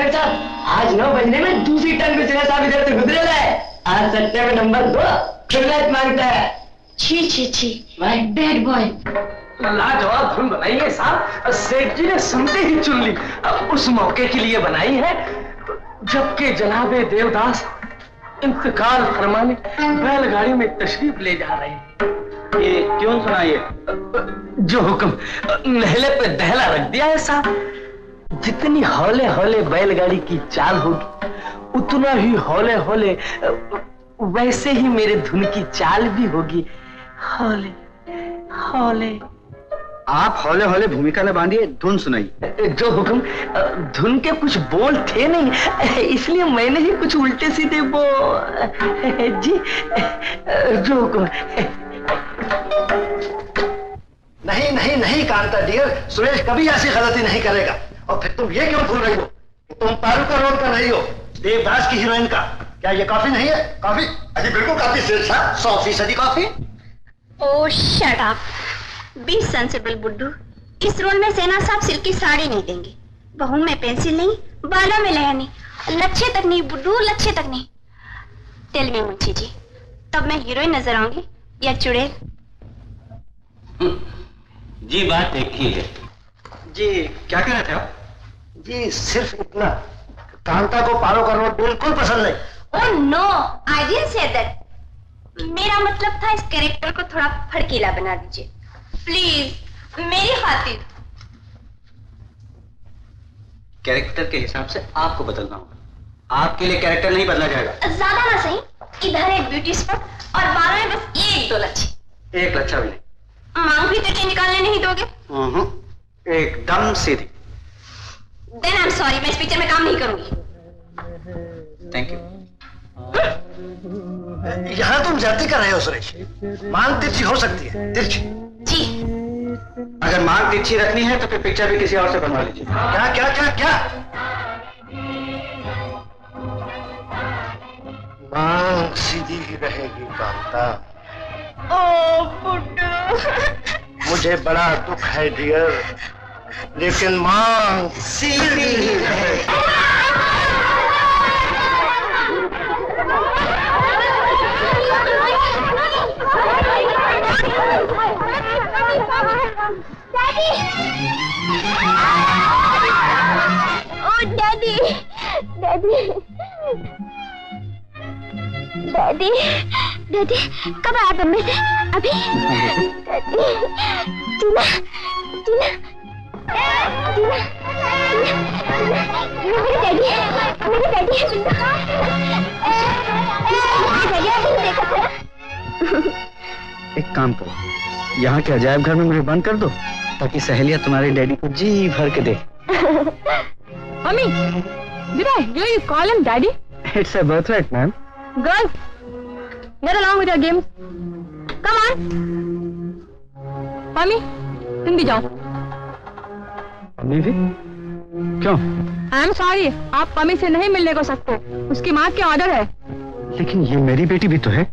Inspector साहब, आज 9 बजने में दूसरी टर्न में साहब इधर से गुजरे है। आज सट्टे में नंबर 2 खुल्लत मांगता है। छी छी छी, बैड बॉय। लाजवाब धुन बनाई है साहब, सेठ जी ने सुनते ही चुन ली। उस मौके के लिए बनाई है जबकि जनाबे देवदास इंतकाल फरमाने बैलगाड़ी में तशरीफ ले जा रहे हैं। ये क्यों सुनाइए? जो हुक्म, नहले पे दहला रख दिया है साहब। जितनी हौले हौले बैलगाड़ी की चाल होगी उतना ही हौले हौले वैसे ही मेरे धुन की चाल भी होगी। हौले हौले। आप हौले हौले भूमिका न बांधिए, धुन सुनाइए। जो हुक्म, धुन के कुछ बोल थे नहीं, इसलिए मैंने ही कुछ उल्टे सीधे वो जी। जो हुक्म। नहीं नहीं नहीं कांता डियर, सुरेश कभी ऐसी गलती नहीं करेगा। और फिर तुम ये क्यों भूल रही हो कि तुम पारू का रोल कर रही हो, देवदास की हीरोइन का। क्या ये कॉफी नहीं है? कॉफी? अजी बिल्कुल कॉफी सेठ साहब, 100% coffee. Oh shut up, be sensible बुड्ढू। इस रोल में सेना साहब सिल्की साड़ी नहीं देंगे। बहू में पेंसिल नहीं, बालों में लहर नहीं, लच्छे तक नहीं बुड्ढू, लच्छे तक नहीं। टेल मी मुंशी जी, तब मैं हीरोइन नजर आऊंगी या चुड़ैल? जी बात एक ही है। जी क्या कह रहे थे आप? जी सिर्फ इतना, कांता को पारो का रोल बिल्कुल पसंद नहीं। Oh no, I didn't say that. मेरा मतलब था इस कैरेक्टर को थोड़ा फड़कीला बना दीजिए प्लीज, मेरी खातिर। कैरेक्टर के हिसाब से आपको बदलना होगा। आपके लिए कैरेक्टर नहीं बदला जाएगा। ज्यादा ना सही, इधर एक ब्यूटी स्पॉट और बालों में बस 1-2 लच्छे। एक लच्छा भी नहीं। मांग भी तुझे निकालने नहीं दोगे? एकदम सीधी। देन आई एम सॉरी, मैं इस पिक्चर में काम नहीं करूंगी। Thank you. यहाँ तुम जाती कर रहे हो सुरेश। मांग तिरछी हो सकती है, तिरछी। जी। अगर मांग तिरछी रखनी है तो फिर पिक्चर भी किसी और से बनवा लीजिए। क्या क्या क्या क्या? मांग सीधी ही रहेगी कांता। ओ बुड्ढू। मुझे बड़ा दुख है डियर, लेकिन मांग सीधी ही रहेगी। डैडी, डैडी, डैडी, डैडी, कब आया तुमने? अभी? डैडी, टीना, टीना, टीना, मेरे डैडी, मेरे डैडी, देखा था। एक काम करो, यहाँ के अजायब घर में मुझे बंद कर दो ताकि सहेलियां तुम्हारे डैडी को जी भर के देख। Mommy, did I hear you call him daddy? It's a birthright, ma'am. Girls, get along with your games. Come on. Mommy, तुम भी जाओ। मम्मी भी? क्यों? I'm sorry, आप मम्मी से नहीं मिलने को सकते। उसकी माँ के ऑर्डर है। लेकिन ये मेरी बेटी भी तो है।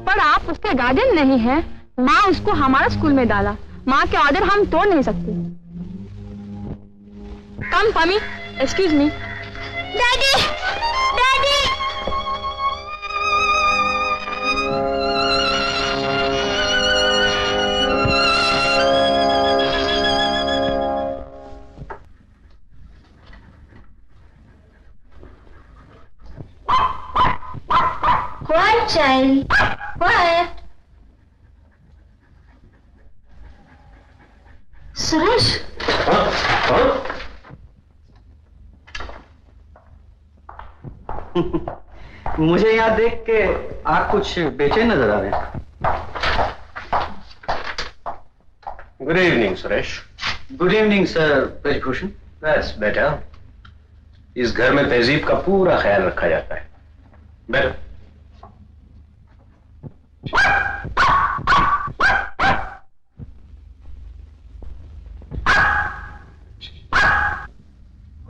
पर आप उसके गार्जियन नहीं हैं। माँ उसको हमारा स्कूल में डाला। माँ के ऑर्डर हम तोड़ नहीं सकते। Come, mummy, excuse me. Daddy, daddy. Quiet, child. Quiet. Suresh. मुझे यहाँ देख के आप कुछ बेचैन नजर आ रहे हैं। Good evening Suresh. Good evening sir Brajbhushan. बस बेटा, इस घर में तहजीब का पूरा ख्याल रखा जाता है। बैठो।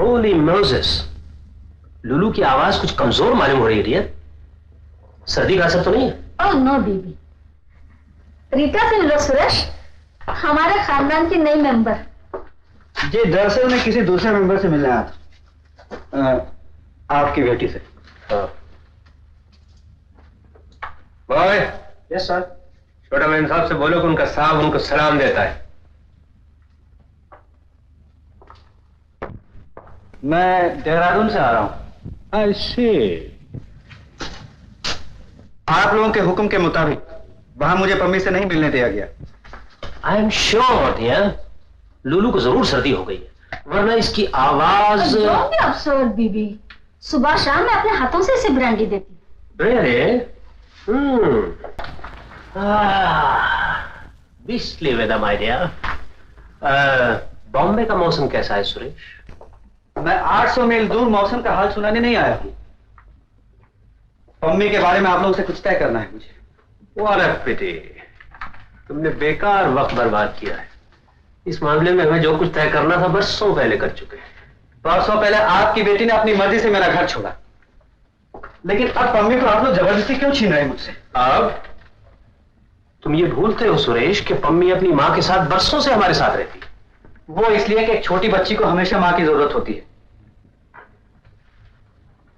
होली मोजेस, लुलू की आवाज कुछ कमजोर मालूम हो रही है डियर। सर्दी का असर तो नहीं है? Oh no baby. रीता से मिलो सुरेश, हमारे खानदान की नई मेंबर। जी दरअसल मैं किसी दूसरे मेंबर से मिलने आया था। आपकी बेटी से। बॉय। Yes sir. छोटा मैन साहब से बोलो कि उनका साहब उनको सलाम देता है। मैं देहरादून से आ रहा हूं। आप लोगों के हुक्म के मुताबिक वहां मुझे पम्मी से नहीं मिलने दिया गया। आई एम श्योर डियर, लूलू को जरूर सर्दी हो गई है, वरना इसकी आवाज। अफसोस बीबी, सुबह शाम मैं अपने हाथों से इसे ब्रांडी देती। Beastly weather my dear. Bombay का मौसम कैसा है सुरेश? मैं 800 मील दूर मौसम का हाल सुनाने नहीं आया हूं। पम्मी के बारे में आप लोगों से कुछ तय करना है मुझे। What a pity. तुमने बेकार वक्त बर्बाद किया है। इस मामले में हमें जो कुछ तय करना था बरसों पहले कर चुके हैं। बरसों पहले आपकी बेटी ने अपनी मर्जी से मेरा घर छोड़ा, लेकिन अब पम्मी को आप लोग जबरदस्ती क्यों छीन रहे हैं मुझसे? अब तुम ये भूलते हो सुरेश कि पम्मी अपनी माँ के साथ बरसों से हमारे साथ रहती है। वो इसलिए कि एक छोटी बच्ची को हमेशा मां की जरूरत होती है,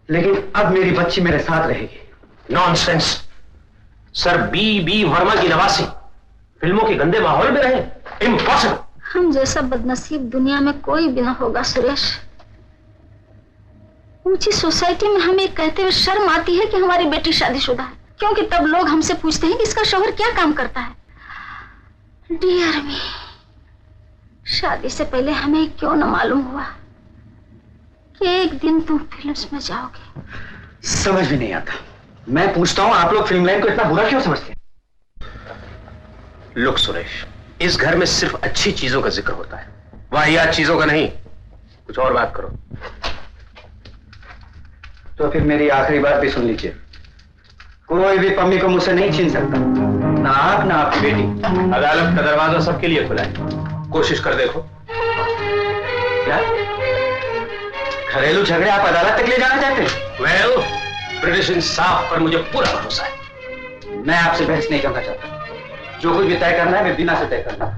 लेकिन अब मेरी बच्ची मेरे साथ रहेगी। नॉनसेंस। सर बी वर्मा की नवासी फिल्मों के गंदे माहौल में रहे? इम्पॉसिबल। हम जैसा बदनसीब दुनिया में कोई भी ना होगा सुरेश। ऊंची सोसाइटी में हमें कहते हुए शर्म आती है कि हमारी बेटी शादीशुदा है, क्योंकि तब लोग हमसे पूछते हैं कि इसका शौहर क्या काम करता है। डियर मी, शादी से पहले हमें क्यों न मालूम हुआ कि एक दिन तुम फिल्म्स में जाओगे। समझ भी नहीं आता। मैं पूछता हूं, आप लोग फिल्म लाइन को इतना बुरा क्यों समझते हैं? लुक सुरेश, इस घर में सिर्फ अच्छी चीजों का जिक्र होता है, वाहियात चीजों का नहीं। कुछ और बात करो। तो फिर मेरी आखिरी बात भी सुन लीजिए। कोई भी पम्मी को मुझसे नहीं छीन सकता, ना आप ना आपकी बेटी। अदालत का दरवाजा सबके लिए खुला है, कोशिश कर देखो। क्या घरेलू झगड़े आप अदालत तक ले जाना चाहते हैं? वेल, ब्रिटिश इंसाफ पर मुझे पूरा भरोसा है। मैं आपसे बहस नहीं करना चाहता। जो कुछ भी तय करना है मैं बिना से तय करना।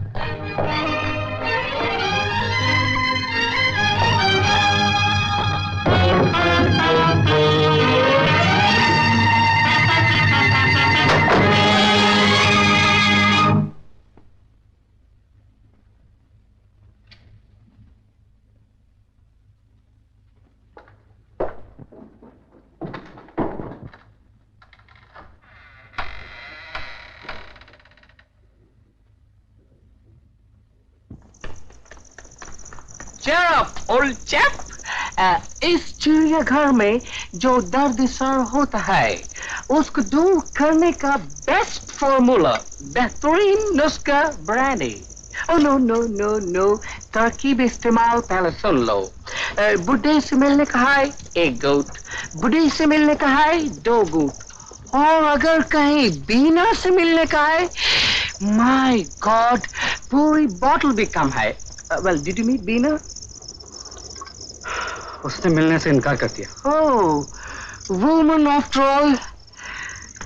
ओल्ड चैप, इस चिड़ियाघर में जो दर्द सर होता है उसको दूर करने का बेस्ट फॉर्मूला, बेहतरीन नुस्खा brandy. Oh no no no no, तरकीब इस्तेमाल पहले सुन लो। बुढ़े से मिलने का है 1 घूंट, बुढ़ी से मिलने का है 2 घूंट, और अगर कहीं बीना से मिलने का है, माय गॉड, पूरी बॉटल भी कम है। वेल, डिड यू मीट बीना? उसने मिलने से इनकार कर दिया। Oh, woman after all,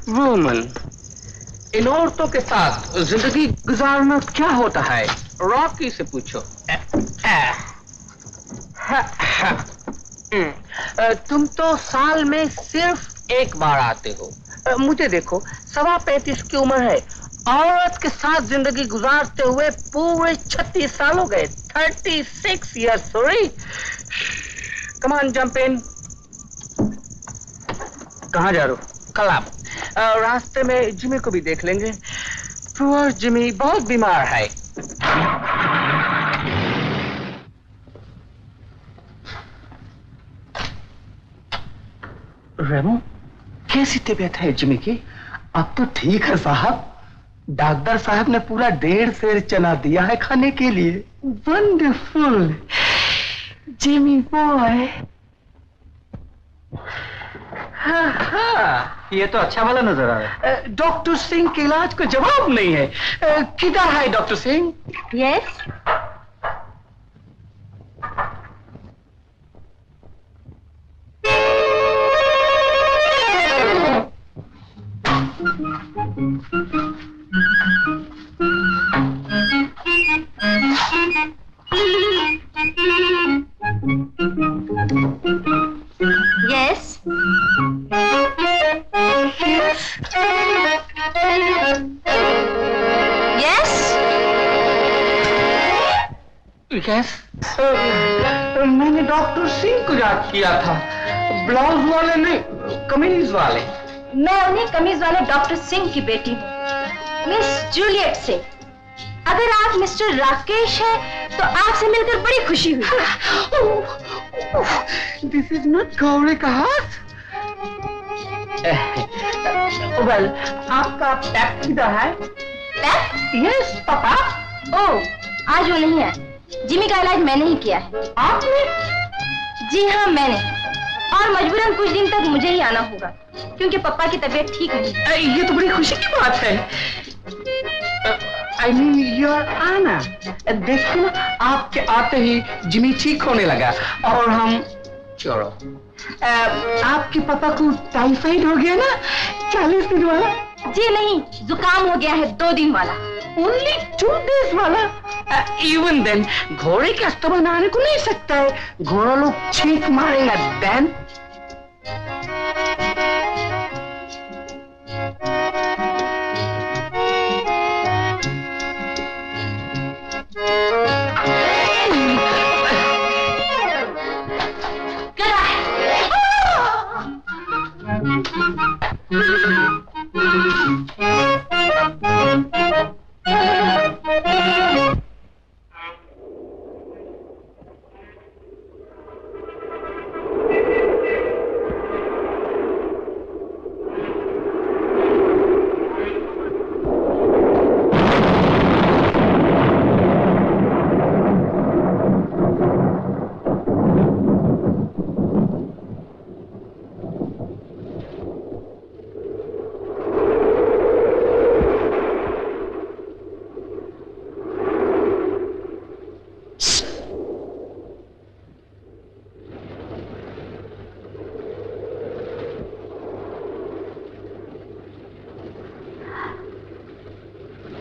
woman. इन औरतों के साथ जिंदगी गुजारना क्या होता है? रॉकी से पूछो। तुम तो साल में सिर्फ 1 बार आते हो। मुझे देखो, 35 की उम्र है, औरत के साथ जिंदगी गुजारते हुए पूरे 36 साल हो गए। 36 years, sorry. Come on, jump in. कहाँ जा रहे हो? क्लब। रास्ते में जिमी को भी देख लेंगे। पुअर जिमी बहुत बीमार है। रेमो, कैसी तबीयत है जिमी की? अब तो ठीक है साहब। डॉक्टर साहब ने पूरा 1.5 सेर चना दिया है खाने के लिए। Wonderful Jimmy boy. ये तो अच्छा वाला नजर आ रहा है। डॉक्टर सिंह के इलाज को जवाब नहीं है। किधर है डॉक्टर सिंह? यस, यस, मैंने डॉक्टर सिंह को याद किया था, ब्लाउज वाले नहीं, कमीज वाले। मैं उन्हीं कमीज वाले डॉक्टर सिंह की बेटी हूँ, मिस जूलियट से। अगर आप मिस्टर राकेश हैं, तो आपसे मिलकर बड़ी खुशी हुई। दिस इज नॉट गौरी का हाथ। वेल, आपका पैप किधर है? पैप? Yes papa. ओह, आज वो नहीं है। जिमी का इलाज मैंने ही किया है। आपने? जी हाँ, मैंने। और मजबूरन कुछ दिन तक मुझे ही आना होगा, क्योंकि पापा की तबीयत ठीक नहीं है। ये तो बड़ी खुशी की बात है। I mean your Anna. देखो ना, आपके आते ही जिमी ठीक होने लगा और हम चलो। आपके पापा को टाइफाइड हो गया ना, 40 दिन वाला? जी नहीं, जुकाम हो गया है 2 दिन वाला। Only 2 days वाला? Even then, घोड़े का अस्तमा आने को नहीं सकता है, घोड़ा लोग छींक मारेगा। then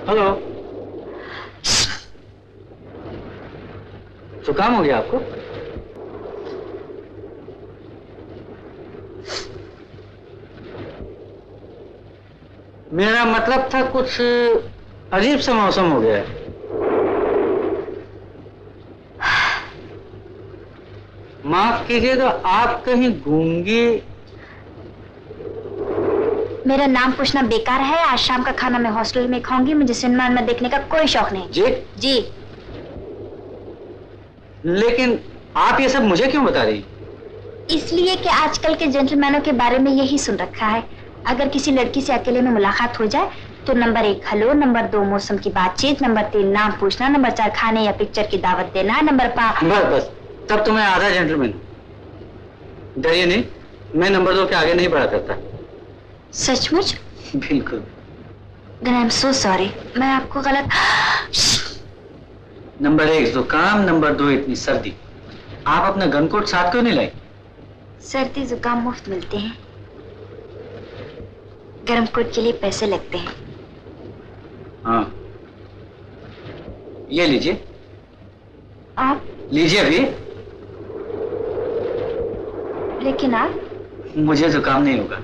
हेलो, जुकाम हो गया आपको? मेरा मतलब था कुछ अजीब सा मौसम हो गया है। माफ कीजिए, तो आप कहीं गूंगी? मेरा नाम पूछना बेकार है। आज शाम का खाना मैं हॉस्टल में खाऊंगी। मुझे सिनेमा में देखने का कोई शौक नहीं। जी जी। लेकिन आप ये सब मुझे क्यों बता रही? इसलिए कि आजकल के जेंटलमैनों के बारे में यही सुन रखा है। अगर किसी लड़की से अकेले में मुलाकात हो जाए तो नंबर 1 हेलो, नंबर 2 मौसम की बातचीत, नंबर 3 नाम पूछना, नंबर 4 खाने या पिक्चर की दावत देना, नंबर 5 बस तब तो मैं आधा जेंटलमैन। डरिए नहीं, मैं नंबर 2 के आगे नहीं बढ़ा करता। सचमुच? बिल्कुल। Then I'm so sorry। मैं आपको गलत। नंबर 1 जुकाम, नंबर 2 इतनी सर्दी। आप अपना गनकोट साथ क्यों नहीं लाई? सर्दी जुकाम मुफ्त मिलते हैं, गर्म कोट के लिए पैसे लगते हैं। हाँ, ये लीजिए। आप? लीजिए अभी। लेकिन आप? मुझे जुकाम नहीं होगा।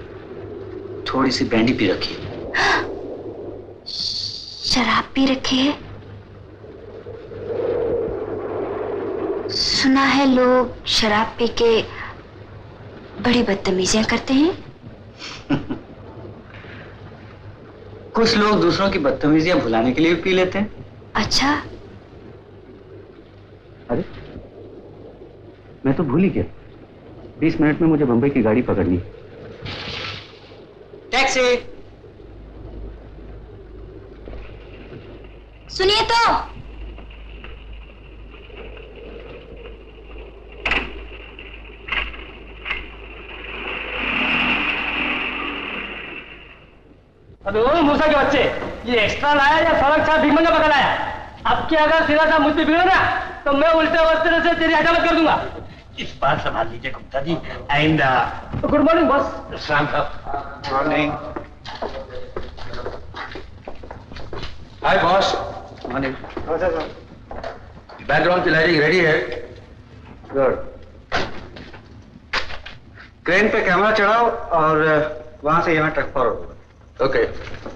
थोड़ी सी ब्रांडी पी रखी। शराब पी रखी है? सुना है लोग शराब पी के बड़ी बदतमीजियां करते हैं। कुछ लोग दूसरों की बदतमीजियां भुलाने के लिए भी पी लेते हैं। अच्छा। अरे, मैं तो भूल ही गया। 20 मिनट में मुझे बंबई की गाड़ी पकड़नी। टैक्सी। सुनिए तो। अरे मूसा के बच्चे, ये एक्स्ट्रा लाया या सड़क साहब भीमंगा पकड़ लाया? अब क्या अगर सीधा सा मुझ पे बिगड़ा ना तो मैं उल्टे वस्त्र से तेरी हजामत कर दूंगा। इस बार संभाल लीजिए गुप्ता जी, आइंदा। Good morning boss. शाम साहब। मॉर्निंग। हाय बॉस। मॉर्निंग। बैकग्राउंड की लाइटिंग रेडी है। गुड। क्रेन पे कैमरा चढ़ाओ और वहां से यहाँ ट्रक फॉरवर्ड होगा। ओके।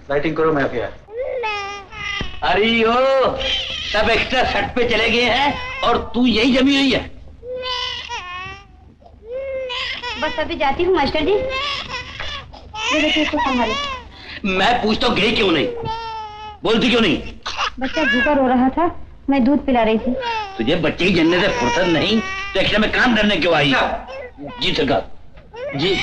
लाइटिंग करो, मैं अभी आया। अरे ओ सब एक्स्ट्रा छत पे चले गए हैं और तू यही जमी हुई है। बस अभी जाती हूँ मास्टर जी। इसको संभालो। मैं पूछता हूँ गई क्यों नहीं, बोलती क्यों नहीं? बच्चा भूखा रो रहा था, मैं दूध पिला रही थी। तुझे बच्चे की जन्नत से फुर्सत नहीं तो एक्स्ट्रा में काम करने क्यों आई? जी सरकार जी।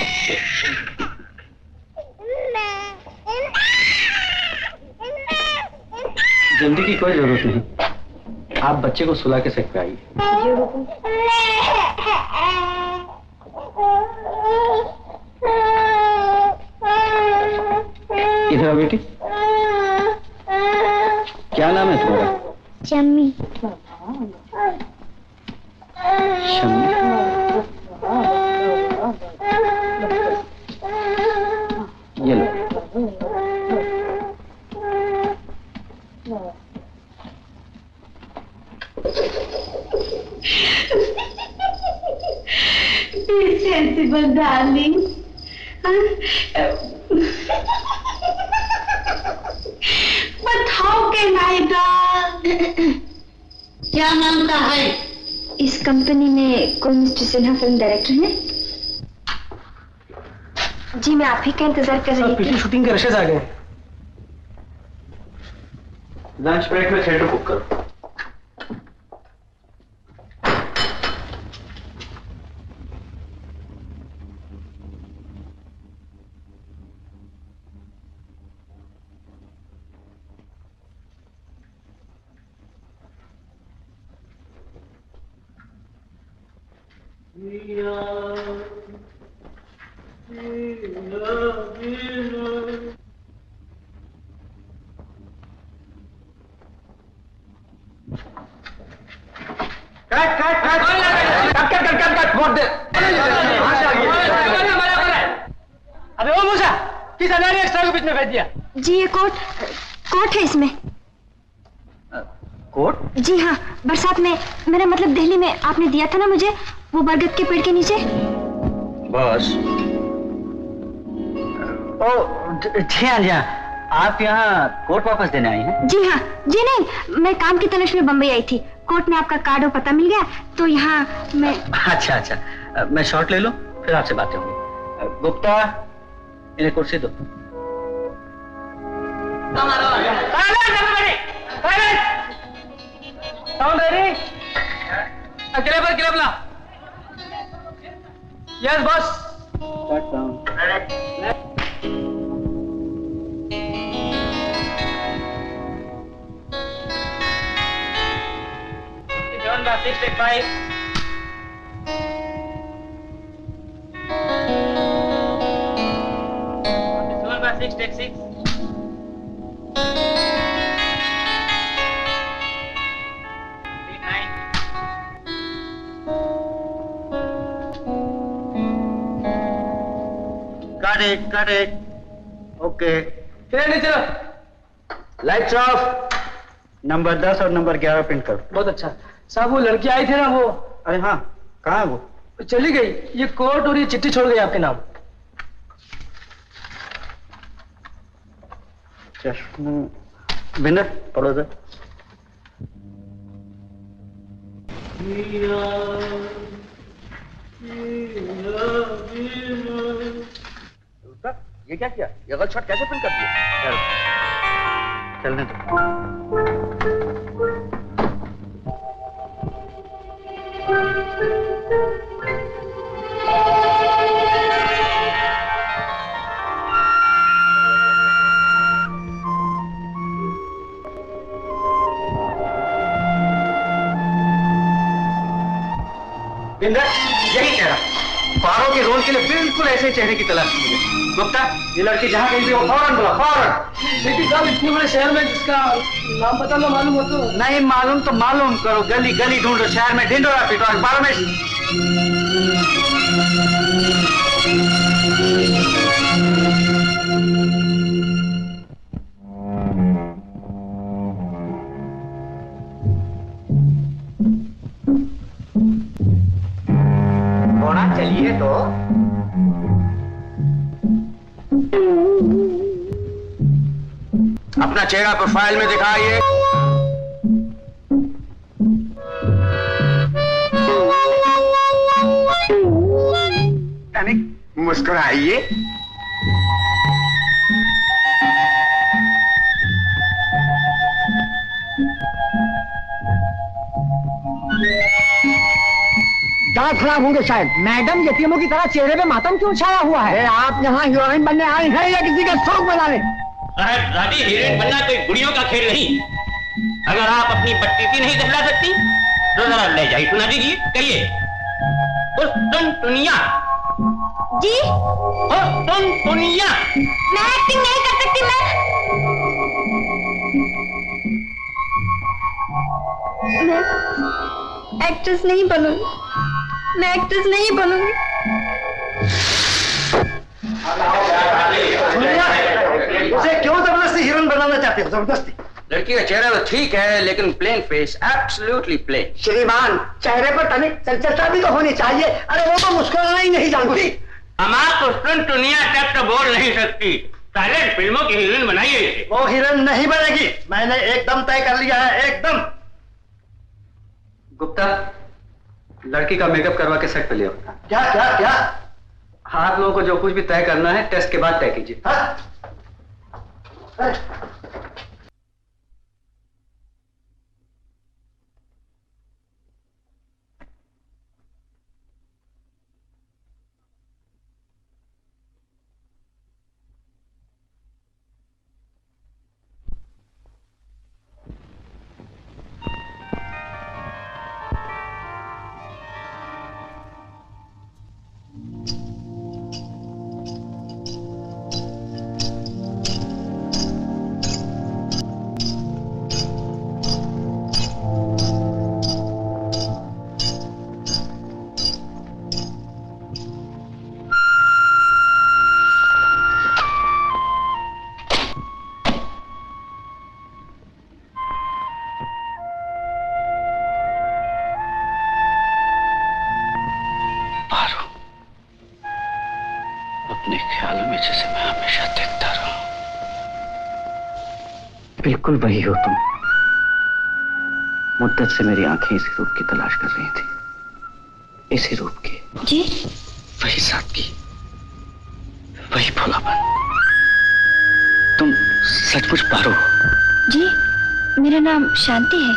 जल्दी की कोई जरूरत नहीं, आप बच्चे को सुला के सकते आइए। इधर आओ बेटी। क्या नाम है तुम्हारा? शम्मी। शम्मी। ये लो। Be sensible, darling. But how can I, darling? क्या नाम का है? इस कंपनी में कोई मिस्टर सिन्हा फिल्म डायरेक्टर है? जी मैं आप ही का इंतजार कर रही पिछली शूटिंग के रशेज आ गए। लंच ब्रेक में थिएटर बुक करो। अबे ओ मूसा, किस अनारी एक्स्ट्रा को बीच में भेज दिया? जी ये कोट है इसमें। कोट? जी हाँ, बरसात में, मेरा मतलब दिल्ली में आपने दिया था ना मुझे, वो बरगद के पेड़ के नीचे। बस। ओ जी हाँ, आप यहाँ कोट वापस देने आई हैं? जी हाँ। जी नहीं, मैं काम की तलाश में बम्बई आई थी। कोर्ट में आपका कार्ड और पता मिल गया तो यहाँ मैं। अच्छा, मैं शॉर्ट ले लूं, फिर आपसे बातें होंगी। गुप्ता, इन्हें कुर्सी दो। Yes boss. Cut it. Okay. चलो। Lights off. नंबर 10 और नंबर 11 प्रिंट करो। बहुत अच्छा साहब। वो लड़की आई थी ना वो? अरे हाँ, कहाँ है वो? चली गई। ये कोट और ये चिट्ठी छोड़ गई आपके नाम। विनर पढ़ो सर। ये क्या किया? ये गलत शॉट कैसे प्रिंट कर दिया? चलने दो। बिंदर, यही चेहरा पारो के रोल के लिए बिल्कुल ऐसे चेहरे की तलाश थी मुझे। गुप्ता, ये लड़की जहाँ कहीं भी हो फौरन बुला, फौरन। लेकिन साहब इतने बड़े शहर में जिसका नाम पता ना मालूम हो तो? नहीं मालूम तो मालूम करो, गली गली ढूंढो, शहर में ढिंडोरा पीटो, अखबारों में। होना चलिए तो। अपना चेहरा प्रोफाइल में दिखाइए। मुस्कुराइए। दांत खराब होंगे शायद। मैडम यतीमों की तरह चेहरे पे मातम क्यों छाया हुआ है? आप यहाँ हीरोइन बनने आए हैं या किसी का शौक बनाने? साहब दादी, हीरोइन बनना कोई गुड़ियों का खेल नहीं। अगर आप अपनी बत्तीसी नहीं दहला सकती तो जरा ले जाइए, सुना दीजिए, कहिए। उस टुनिया जी, टुनिया। मैं एक्टिंग नहीं कर सकती। मैं एक्ट्रेस नहीं बनूंगी। मैं एक्ट्रेस नहीं बनूंगी। उसे क्यों जबरदस्ती हीरोइन बनाना चाहते हो? जबरदस्ती? लड़की का चेहरा तो ठीक है, लेकिन प्लेन फेस, एब्सोल्युटली प्लेन। श्रीमान, चेहरे पर तनिक चंचलता भी तो होनी चाहिए। अरे वो तो मुस्कुराना ही नहीं जानती। हमारा तो टुनिया तक तो बोल नहीं सकती। साइलेंट फिल्मों की हीरोइन बनाइए इसे। वो हीरोइन नहीं बनेगी, मैंने एकदम तय कर लिया है, एकदम। गुप्ता, लड़की का मेकअप करवा के सेट पे ले आओ। क्या क्या क्या? आप लोगों को जो कुछ भी तय करना है टेस्ट के बाद तय कीजिए। बिल्कुल वही हो तुम। मुद्दत से मेरी आंखें इसी रूप की तलाश कर रही थी। इसी रूप की। जी? वही सादगी, वही भोलापन। तुम सचमुच पारो हो? जी, मेरा नाम शांति है।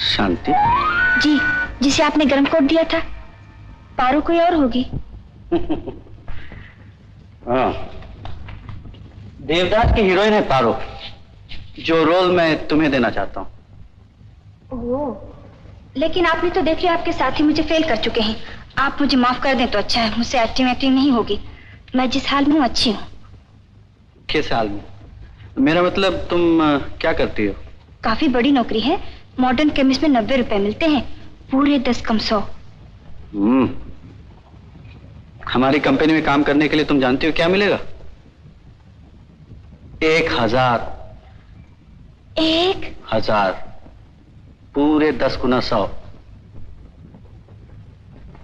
शांति? जी, जिसे आपने गर्म कोट दिया था। पारो कोई और होगी। हाँ, देवदास की हीरोइन है पारो, जो रोल मैं तुम्हें देना चाहता हूँ। ओह, लेकिन आपने तो देख लिया, आपके साथी मुझे फेल कर चुके हैं। आप मुझे माफ कर दें तो अच्छा है। मुझसे एक्टिंग नहीं होगी। मैं जिस हाल में हूँ अच्छी हूँ। किस हाल में? मेरा मतलब तुम क्या करती हो? काफी बड़ी नौकरी है। मॉडर्न केमिस्ट में 90 रुपए मिलते हैं, पूरे 10 कम 100। हमारी कंपनी में काम करने के लिए तुम जानती हो क्या मिलेगा? 1000। 1000 पूरे 10 गुना 100।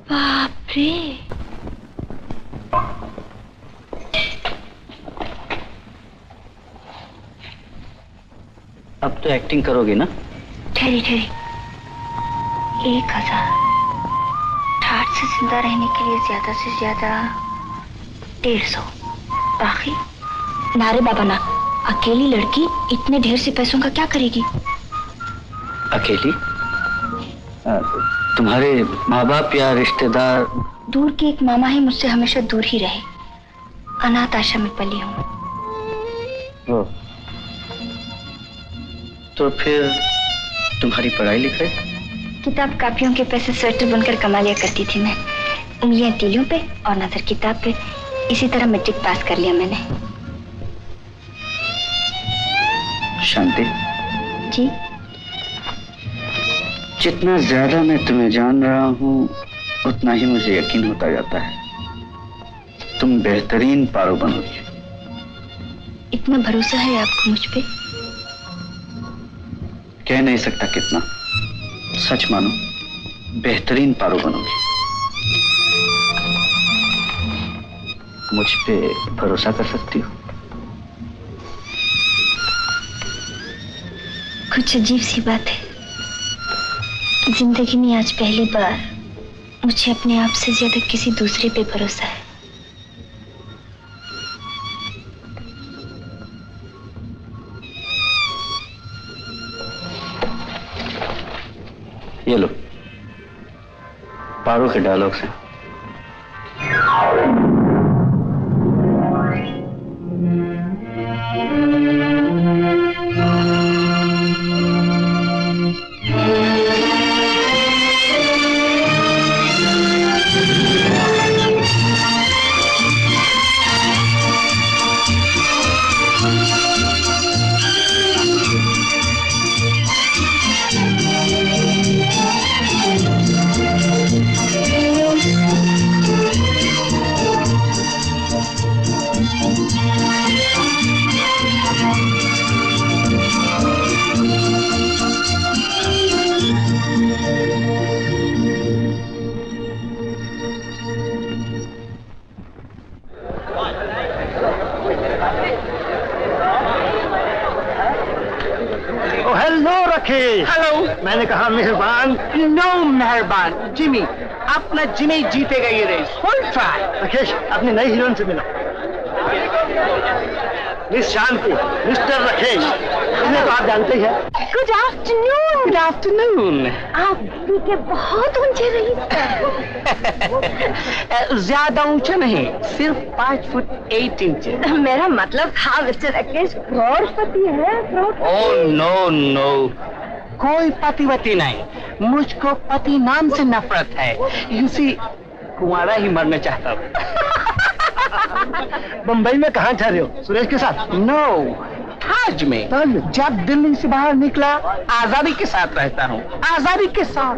बाप रे। अब तो एक्टिंग करोगी ना? ठहरी 1000। ठाठ से जिंदा रहने के लिए ज्यादा से ज्यादा 150। बाकी नारे बाबा ना, अकेली लड़की इतने ढेर से पैसों का क्या करेगी? अकेली? तुम्हारे माँ बाप या रिश्तेदार? दूर के एक मामा है, मुझसे हमेशा दूर ही रहे। अनाथ आश्रम में पली हूँ। तो फिर तुम्हारी पढ़ाई लिखाई? किताब कापियों के पैसे स्वेटर बुनकर कमा लिया करती थी मैं। उंगलियां तीलियों पे और नजर किताब पे। इसी तरह मैट्रिक पास कर लिया मैंने। शांति जी? जितना ज्यादा मैं तुम्हें जान रहा हूँ उतना ही मुझे यकीन होता जाता है तुम बेहतरीन पारो बनोगी। इतना भरोसा है आपको मुझ पे? कह नहीं सकता कितना। सच मानो, बेहतरीन पारो बनोगी। मुझ पे भरोसा कर सकती हो? कुछ अजीब सी बात है कि जिंदगी में आज पहली बार मुझे अपने आप से ज्यादा किसी दूसरे पे भरोसा है। ये लो, पारो के डायलॉग से। मैंने कहा मेहरबान। नो मेहरबान जिमी, अपना जिमी जीतेगा ये रेस। Full try. राकेश, अपनी नई हीरोइन से मिलो। मिस शांति, मिस्टर राकेश, इन्हें तो आप जानते ही हैं। Good afternoon. Good afternoon. आप भी के बहुत ऊंचे रही। ज्यादा ऊंचा नहीं, सिर्फ 5 फुट 8 इंच। मेरा मतलब था मिस्टर राकेश करोड़पति है। ओह नो नो, कोई पतिवती नहीं, मुझको पति नाम से नफरत है। यूसी कुंवारा ही मरना चाहता हूँ। बम्बई में कहाँ ठहरे हो? सुरेश के साथ? नो, ताज में। जब दिल्ली से बाहर निकला आजादी के साथ रहता हूँ, आजादी के साथ।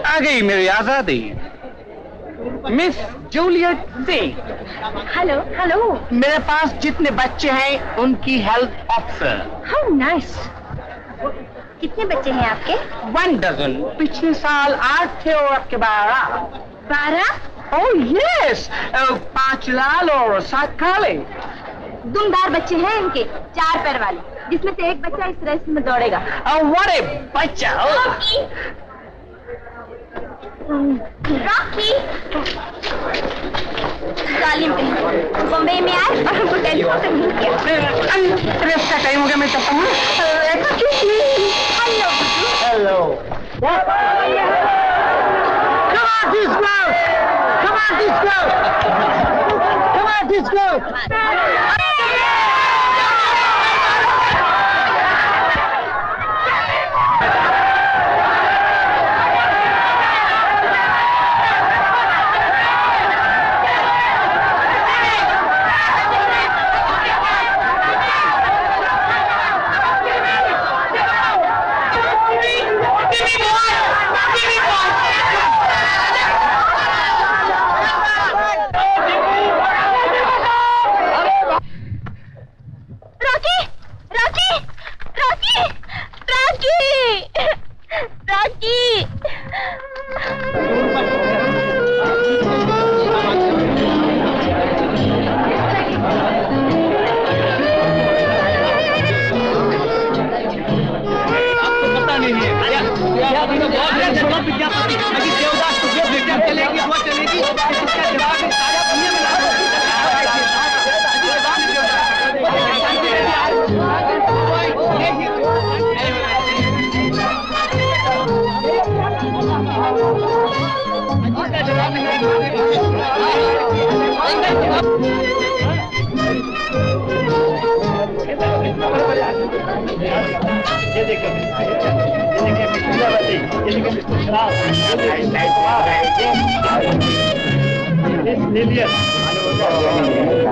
आ गई मेरी आजादी। Miss Juliet Singh. Hello hello. मेरे पास जितने बच्चे हैं उनकी हेल्थ ऑफिसर। How nice. कितने बच्चे हैं आपके? 1 डजन। पिछले साल 8 थे और अब के 12। 12? ओह यस, 5 लाल और 7 काले। दुमदार बच्चे हैं इनके, 4 पैर वाले, जिसमें से एक बच्चा इस रेस में दौड़ेगा। व्हाट ए बच्चा। रॉकी, जालिम कहीं, बम्बई में आए और हमको टेलीफोन तक नहीं किया। रेस का टाइम हो गया, मैं चलता हूँ। Hello. Come on, disco! Come on, disco! Come on, disco!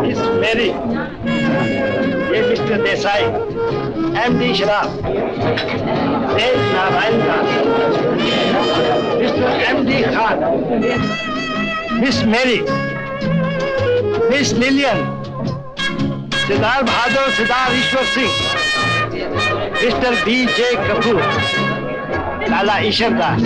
Miss मेरी, ये मिस्टर देसाई, एमडी शराब, देव Narayan Das, mister MD Khan, miss मेरी, मिस लिलियन, सिद्धार्थ बहादुर, सिद्धार्थ ईश्वर सिंह, मिस्टर बीजे कपूर, लाला ईश्वर दास।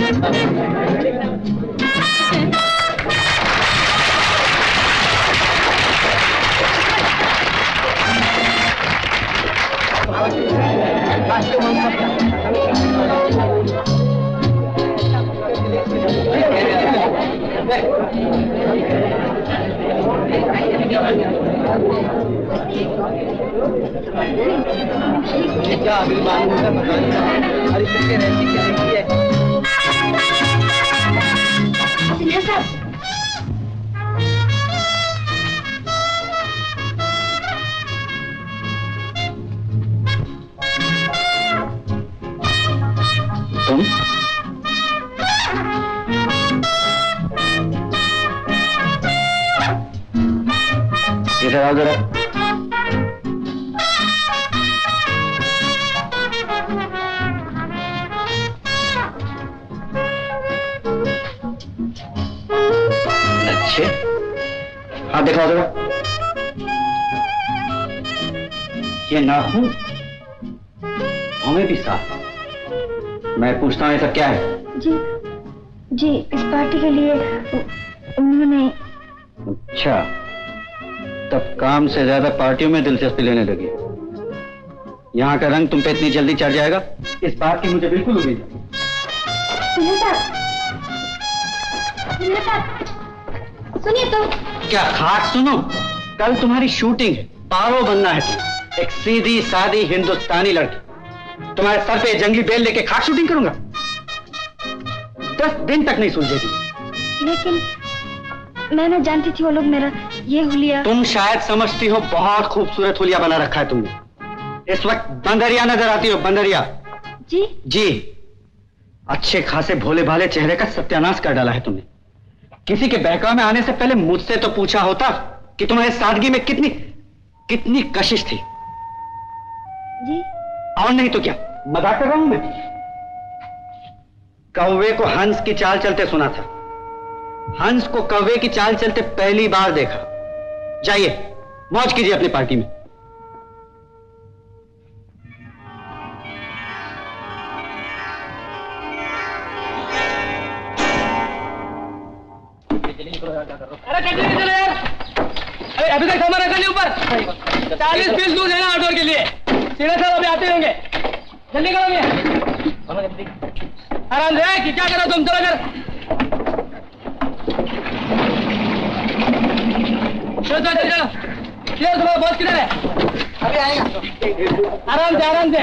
क्या अभी बात अरे किसके रहती क्या है सिन्हा साहब, तुम इधर आओ जरा। अच्छे हाथ दिखाओ जरा। ये नाखून हमें भी साफ। मैं पूछता हूँ ये सब क्या है? जी जी, इस पार्टी के लिए उन्होंने। अच्छा, तब काम से ज्यादा पार्टियों में दिलचस्पी लेने लगी। यहाँ का रंग तुम पे इतनी जल्दी चढ़ जाएगा, इस बात की मुझे बिल्कुल उम्मीद नहीं। सुनिए तो। क्या खास सुनो? कल तुम्हारी शूटिंग है, पारो बनना है तुम। एक सीधी सादी हिंदुस्तानी लड़की, तुम्हारे सर पे जंगली बेल लेके खास शूटिंग करूंगा? 10 दिन तक नहीं सुलझेगी। लेकिन मैं न जानती थी वो लोग मेरा ये हुलिया। तुम शायद समझती हो बहुत खूबसूरत हुलिया बना रखा है तुमने। इस वक्त बंदरिया नजर आती हो, बंदरिया। जी जी, अच्छे खासे भोले भाले चेहरे का सत्यानाश कर डाला है तुमने। किसी के बहकावे में आने से पहले मुझसे तो पूछा होता कि तुम्हारे सादगी में कितनी कितनी कशिश थी। जी, और नहीं तो क्या, मजाक कर रहा हूं मैं। कौवे को हंस की चाल चलते सुना था, हंस को कौवे की चाल चलते पहली बार देखा। जाइए मौज कीजिए अपनी पार्टी में। अरे चलो यार, अरे अभी तक सामान रखा नहीं ऊपर। 40 पीस दूध है ना आउटडोर के लिए। सीधे साहब अभी आते होंगे, जल्दी करो भैया। आराम से कि क्या करो तुम, चलो कर। चलो चलो चलो, चलो तुम्हारा बॉस किधर है? अभी आएगा। आराम से आराम से।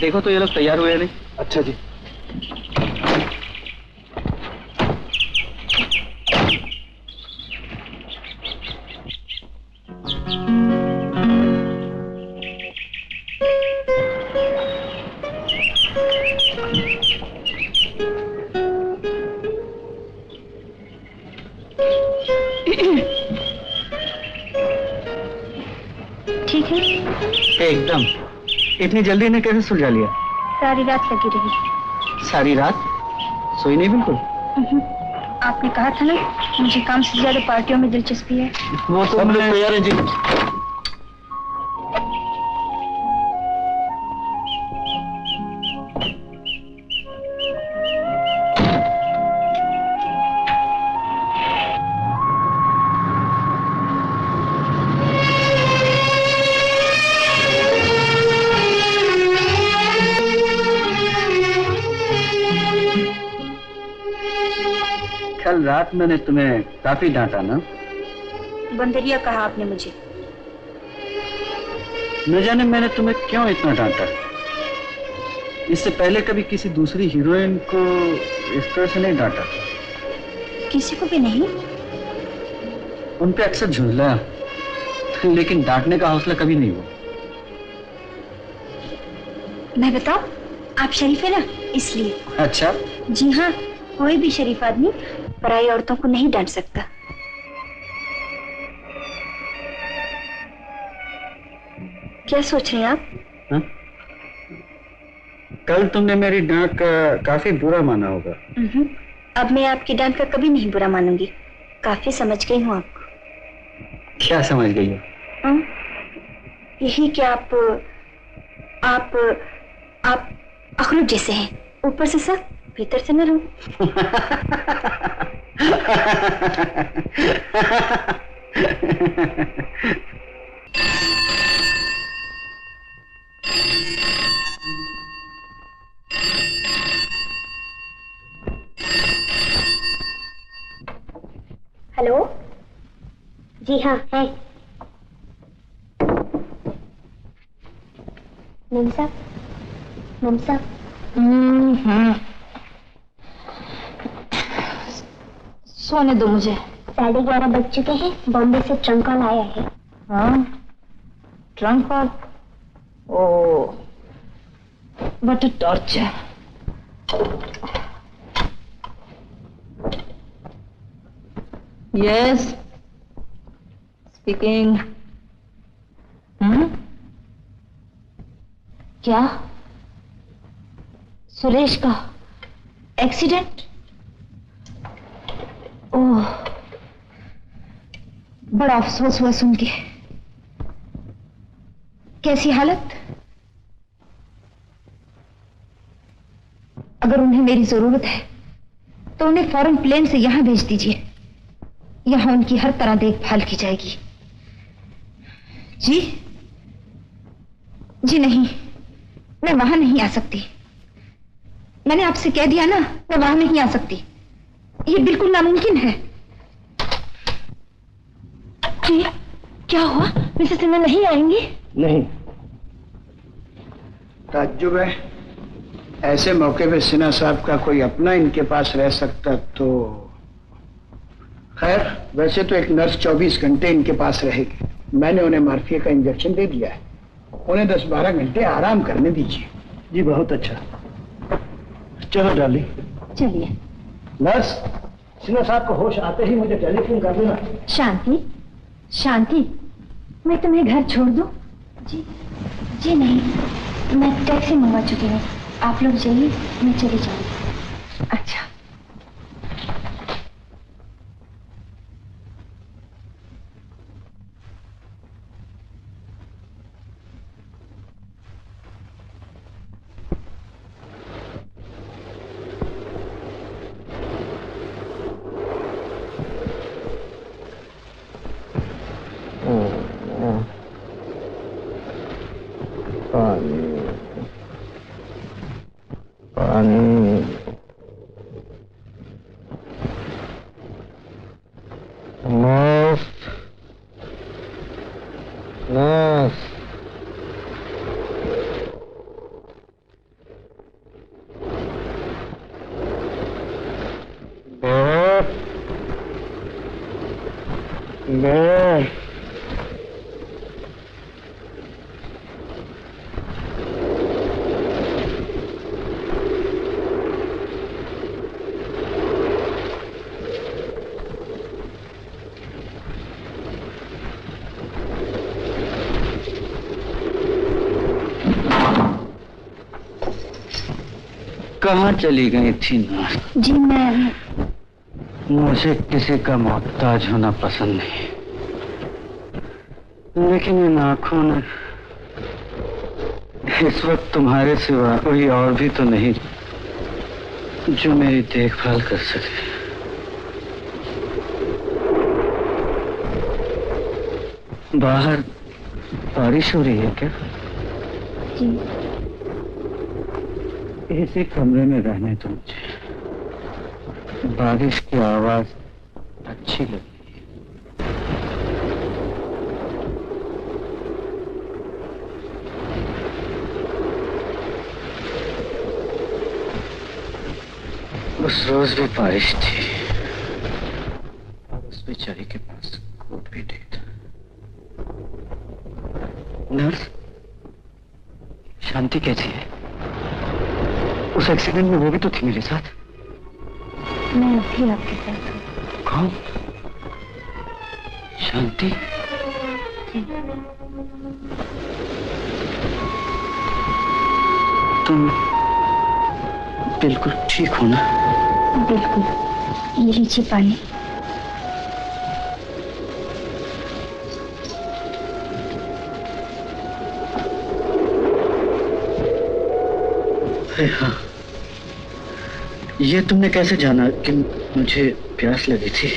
देखो तो ये लोग तैयार हुए नहीं। अच्छा जी। ठीक है। एकदम। इतनी जल्दी ने कैसे सुलझा लिया? सारी रात लगी रही। सारी रात सोई नहीं बिल्कुल? आपने कहा था ना मुझे काम से ज्यादा पार्टियों में दिलचस्पी है। वो तो हम लोग तैयार हैं जी। कल रात मैंने तुम्हें काफी डांटा ना? बंदरिया कहा आपने मुझे। न जाने मैंने तुम्हें क्यों इतना डांटा। इससे पहले कभी किसी दूसरी हीरोइन को इस तरह से नहीं डांटा। किसी को भी नहीं। उन पे अक्सर झुंझला, लेकिन डांटने का हौसला कभी नहीं हुआ। मैं बताऊं, आप शरीफ है ना, इसलिए। अच्छा। जी हाँ, कोई भी शरीफ आदमी पराई औरतों को नहीं डांट सकता। क्या सोच रहे हैं आप? हा? कल तुमने मेरी डांट का काफी बुरा माना होगा। अब मैं आपकी डांट का कभी नहीं बुरा मानूंगी। काफी समझ गई हूँ आपको। क्या समझ गई हो? यही कि आप अखरूट जैसे हैं, ऊपर से सख्त, भीतर से नरम। जी हाँ है। मेम साहब, मेम साहब। सोने दो मुझे। 11:30 बज चुके हैं। बॉम्बे से ट्रंक कॉल आया है। हाँ, trunk call. Oh, what a torture. Yes, speaking. क्या? सुरेश का एक्सीडेंट? ओह, बड़ा अफसोस हुआ सुन के। कैसी हालत? अगर उन्हें मेरी जरूरत है तो उन्हें फौरन प्लेन से यहां भेज दीजिए। यहां उनकी हर तरह देखभाल की जाएगी। जी? जी नहीं, मैं वहां नहीं आ सकती। मैंने आपसे कह दिया ना, मैं वहां नहीं आ सकती। ये बिल्कुल नामुमकिन है। जी, क्या हुआ? मिसेस सिन्हा नहीं आएंगी? नहीं। ताज्जुब है, ऐसे मौके पे सिन्हा साहब का कोई अपना इनके पास रह सकता तो। खैर, वैसे तो एक नर्स 24 घंटे इनके पास रहेगी। मैंने उन्हें मार्फिया का इंजेक्शन दे दिया है। उन्हें 10-12 घंटे आराम करने दीजिए। जी बहुत अच्छा। चलो डार्लिंग। चलिए। नर्स, सिन्हा साहब को होश आते ही मुझे टेलीफोन कर देना। शांति, शांति, मैं तुम्हें घर छोड़ दूं? जी जी नहीं, मैं टैक्सी मंगवा चुकी हूँ। आप लोग जाइए, मैं चली जाऊंगी। अच्छा। कहाँ चली गई थी ना? जी मैं। मुझे किसी का मोहताज होना पसंद नहीं, लेकिन इन आंखों ने इस वक्त तुम्हारे सिवा कोई और भी तो नहीं जो मेरी देखभाल कर सके। बाहर बारिश हो रही है क्या? जी। इसी कमरे में रहने दो मुझे। बारिश की आवाज अच्छी लगी। उस रोज भी बारिश थी और उस बेचारी के पास कोट भी नहीं था। नर्स, शांति कैसी है? उस एक्सीडेंट में वो भी तो थी मेरे साथ। मैं अभी आपके साथ हूँ। कौन? शांति? तुम बिल्कुल ठीक हो ना? बिल्कुल। ये लीजिए पानी। हाँ, ये तुमने कैसे जाना कि मुझे प्यास लगी थी?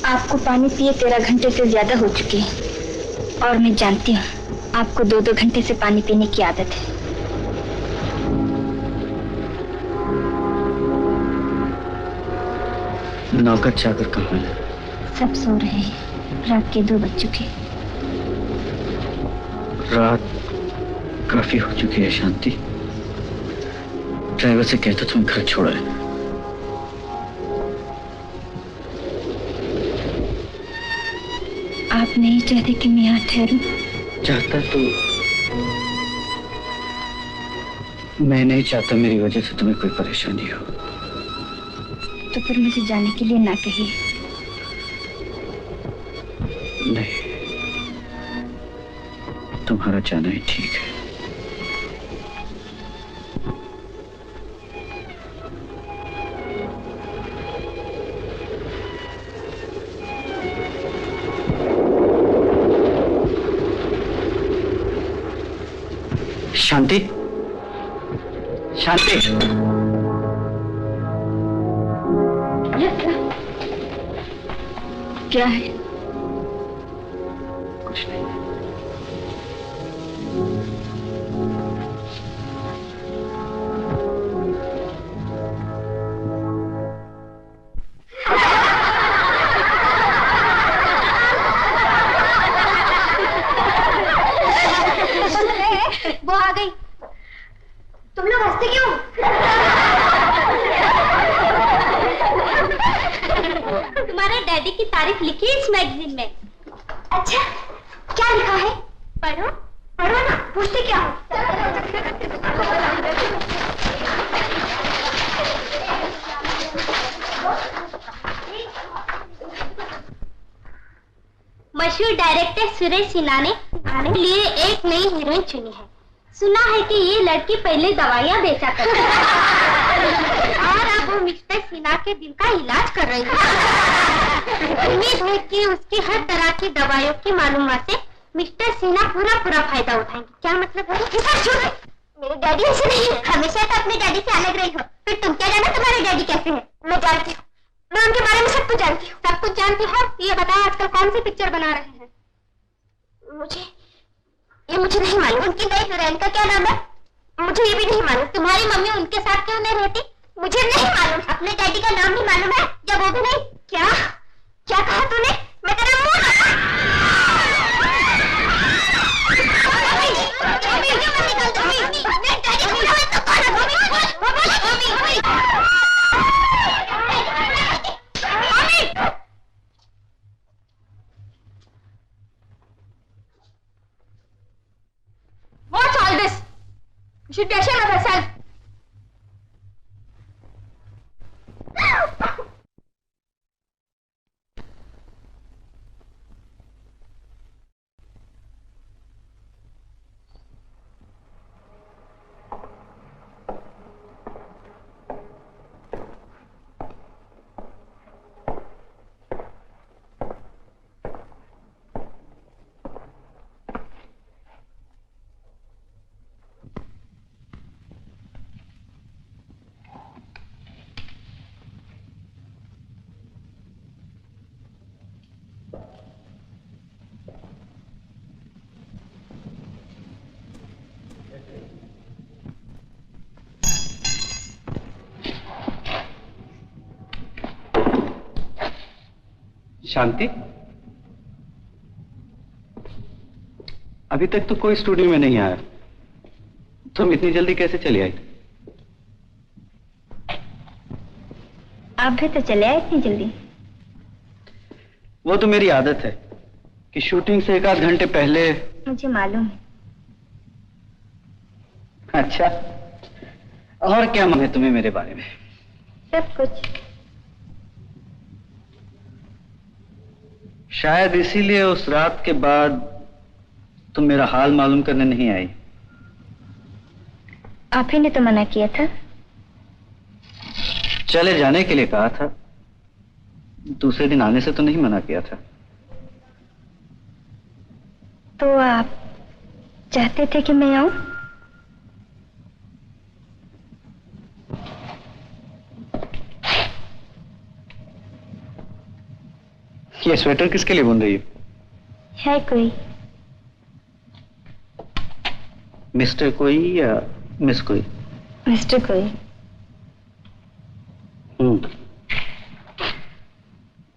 आपको पानी पिए 13 घंटे से ज्यादा हो चुके हैं और मैं जानती हूँ आपको 2-2 घंटे से पानी पीने की आदत है। नौकर चाकर कहाँ है? सब सो रहे हैं। रात के 2 बज चुके। रात काफी हो चुकी है शांति। ड्राइवर से कहता तुम्हें घर छोड़ा है। आप नहीं चाहते कि मैं यहाँ ठहरूं? चाहता तो मैं नहीं चाहता मेरी वजह से तुम्हें कोई परेशानी हो। तो फिर मुझे जाने के लिए ना कहिए। नहीं, तुम्हारा जाना ही ठीक है। शांति, शांति। क्या है? कुछ नहीं। वो आ गई। तुम लोग हंसते क्यों? तुम्हारे डैडी की तारीफ लिखी इस मैगजीन में। अच्छा, क्या लिखा है? पढ़ो पढ़ो ना, पूछते क्या हो? मशहूर डायरेक्टर सुरेश सिन्हा ने आने के लिए एक नई हीरोइन चुनी है। सुना है कि ये लड़की पहले दवाइयाँ बेचा करती है और अब वो मिस्टर सिन्हा के दिल का इलाज कर रही है। उम्मीद है कि उसकी हर तरह की दवाइयों की मालूमात से मिस्टर सिन्हा पूरा फायदा उठाएंगे। क्या मतलब है? मेरे डैडी ऐसे नहीं है। हमेशा तो अपने डैडी से अलग रही हो, फिर तुम क्या जाना तुम्हारे डैडी कैसे है? मैं जानती हूँ, मैं उनके बारे में सब कुछ जानती हूँ। सब कुछ जानती हो? ये बताओ आजकल कौन सी पिक्चर बना रहे हैं? मुझे नहीं मालूम। उनकी नई हीरोइन का क्या नाम है? मुझे ये भी नहीं मालूम। तुम्हारी मम्मी उनके साथ क्यों नहीं रहती? मुझे नहीं मालूम। अपने डैडी का नाम नहीं मालूम है? या वो भी नहीं? क्या क्या कहा तूने? मैं तेरा मुंह What's all this? You should be ashamed of yourself. शांति, अभी तक तो कोई स्टूडियो में नहीं आया। तुम इतनी जल्दी कैसे चली आई? आप भी तो चले आए इतनी जल्दी। वो तो मेरी आदत है कि शूटिंग से 1 आध घंटे पहले। मुझे मालूम है। अच्छा, और क्या मालूम है तुम्हें मेरे बारे में? सब कुछ। शायद इसीलिए उस रात के बाद तुम मेरा हाल मालूम करने नहीं आई। आप ही ने तो मना किया था। चले जाने के लिए कहा था, दूसरे दिन आने से तो नहीं मना किया था। तो आप चाहते थे कि मैं आऊं? ये स्वेटर किसके लिए बुन रही हो? है कोई? मिस्टर कोई या मिस कोई? मिस्टर कोई।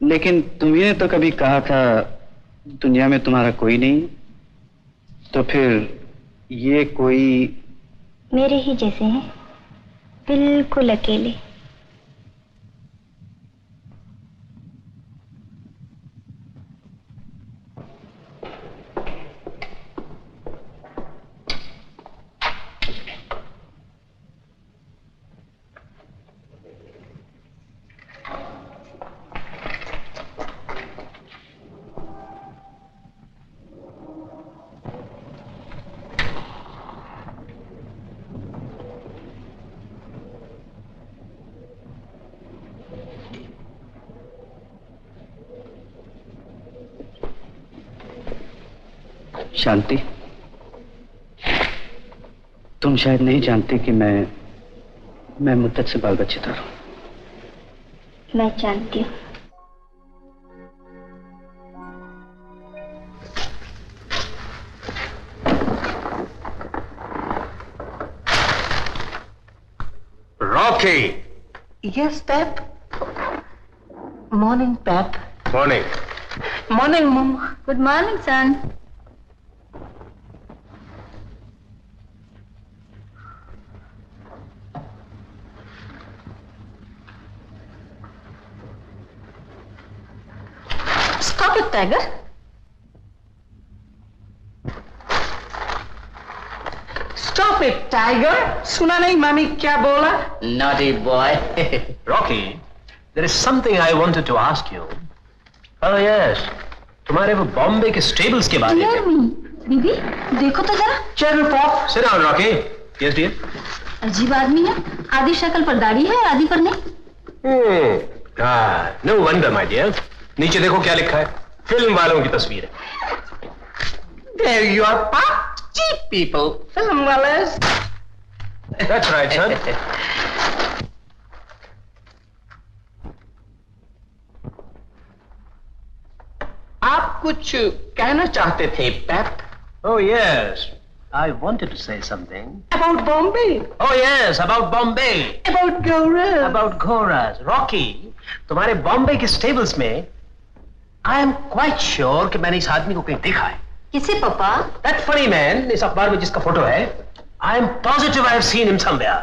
लेकिन तुम्हें तो कभी कहा था दुनिया में तुम्हारा कोई नहीं, तो फिर ये कोई मेरे ही जैसे हैं, बिल्कुल अकेले। शांति, तुम शायद नहीं जानती कि मैं मुद्दत से बाल बच्चेदार हूं। मैं जानती हूँ। Rocky. Yes, Pep. Morning, Pep. Morning. Morning, Mom. Good morning son. Stop it, Tiger. Stop it, Tiger. सुना नहीं मामी क्या बोला? Naughty boy. Rocky, there is something I wanted to ask you. Oh yes, तुम्हारे वो बॉम्बे के स्टेबल्स के बारे में। बीबी देखो तो जरा। चल pop. Sit down, Rocky. Yes, dear. अजीब आदमी है, आधी शक्ल पर दाढ़ी है, आधी पर नहीं। No wonder, my dear. नीचे देखो क्या लिखा है, फिल्म वालों की तस्वीर है। There you are, Pop. Cheap people. Film वाले। That's right, son. आप कुछ कहना चाहते थे, Pep? Oh yes, I wanted to say something. About Bombay. Oh yes, about Bombay. About Gora. About Goras. Rocky, तुम्हारे बॉम्बे के स्टेबल्स में I am quite sure कि मैंने इस आदमी को कहीं देखा है। किसे पापा? That funny man, इस अखबार में जिसका फोटो है, I am positive I have seen him somewhere.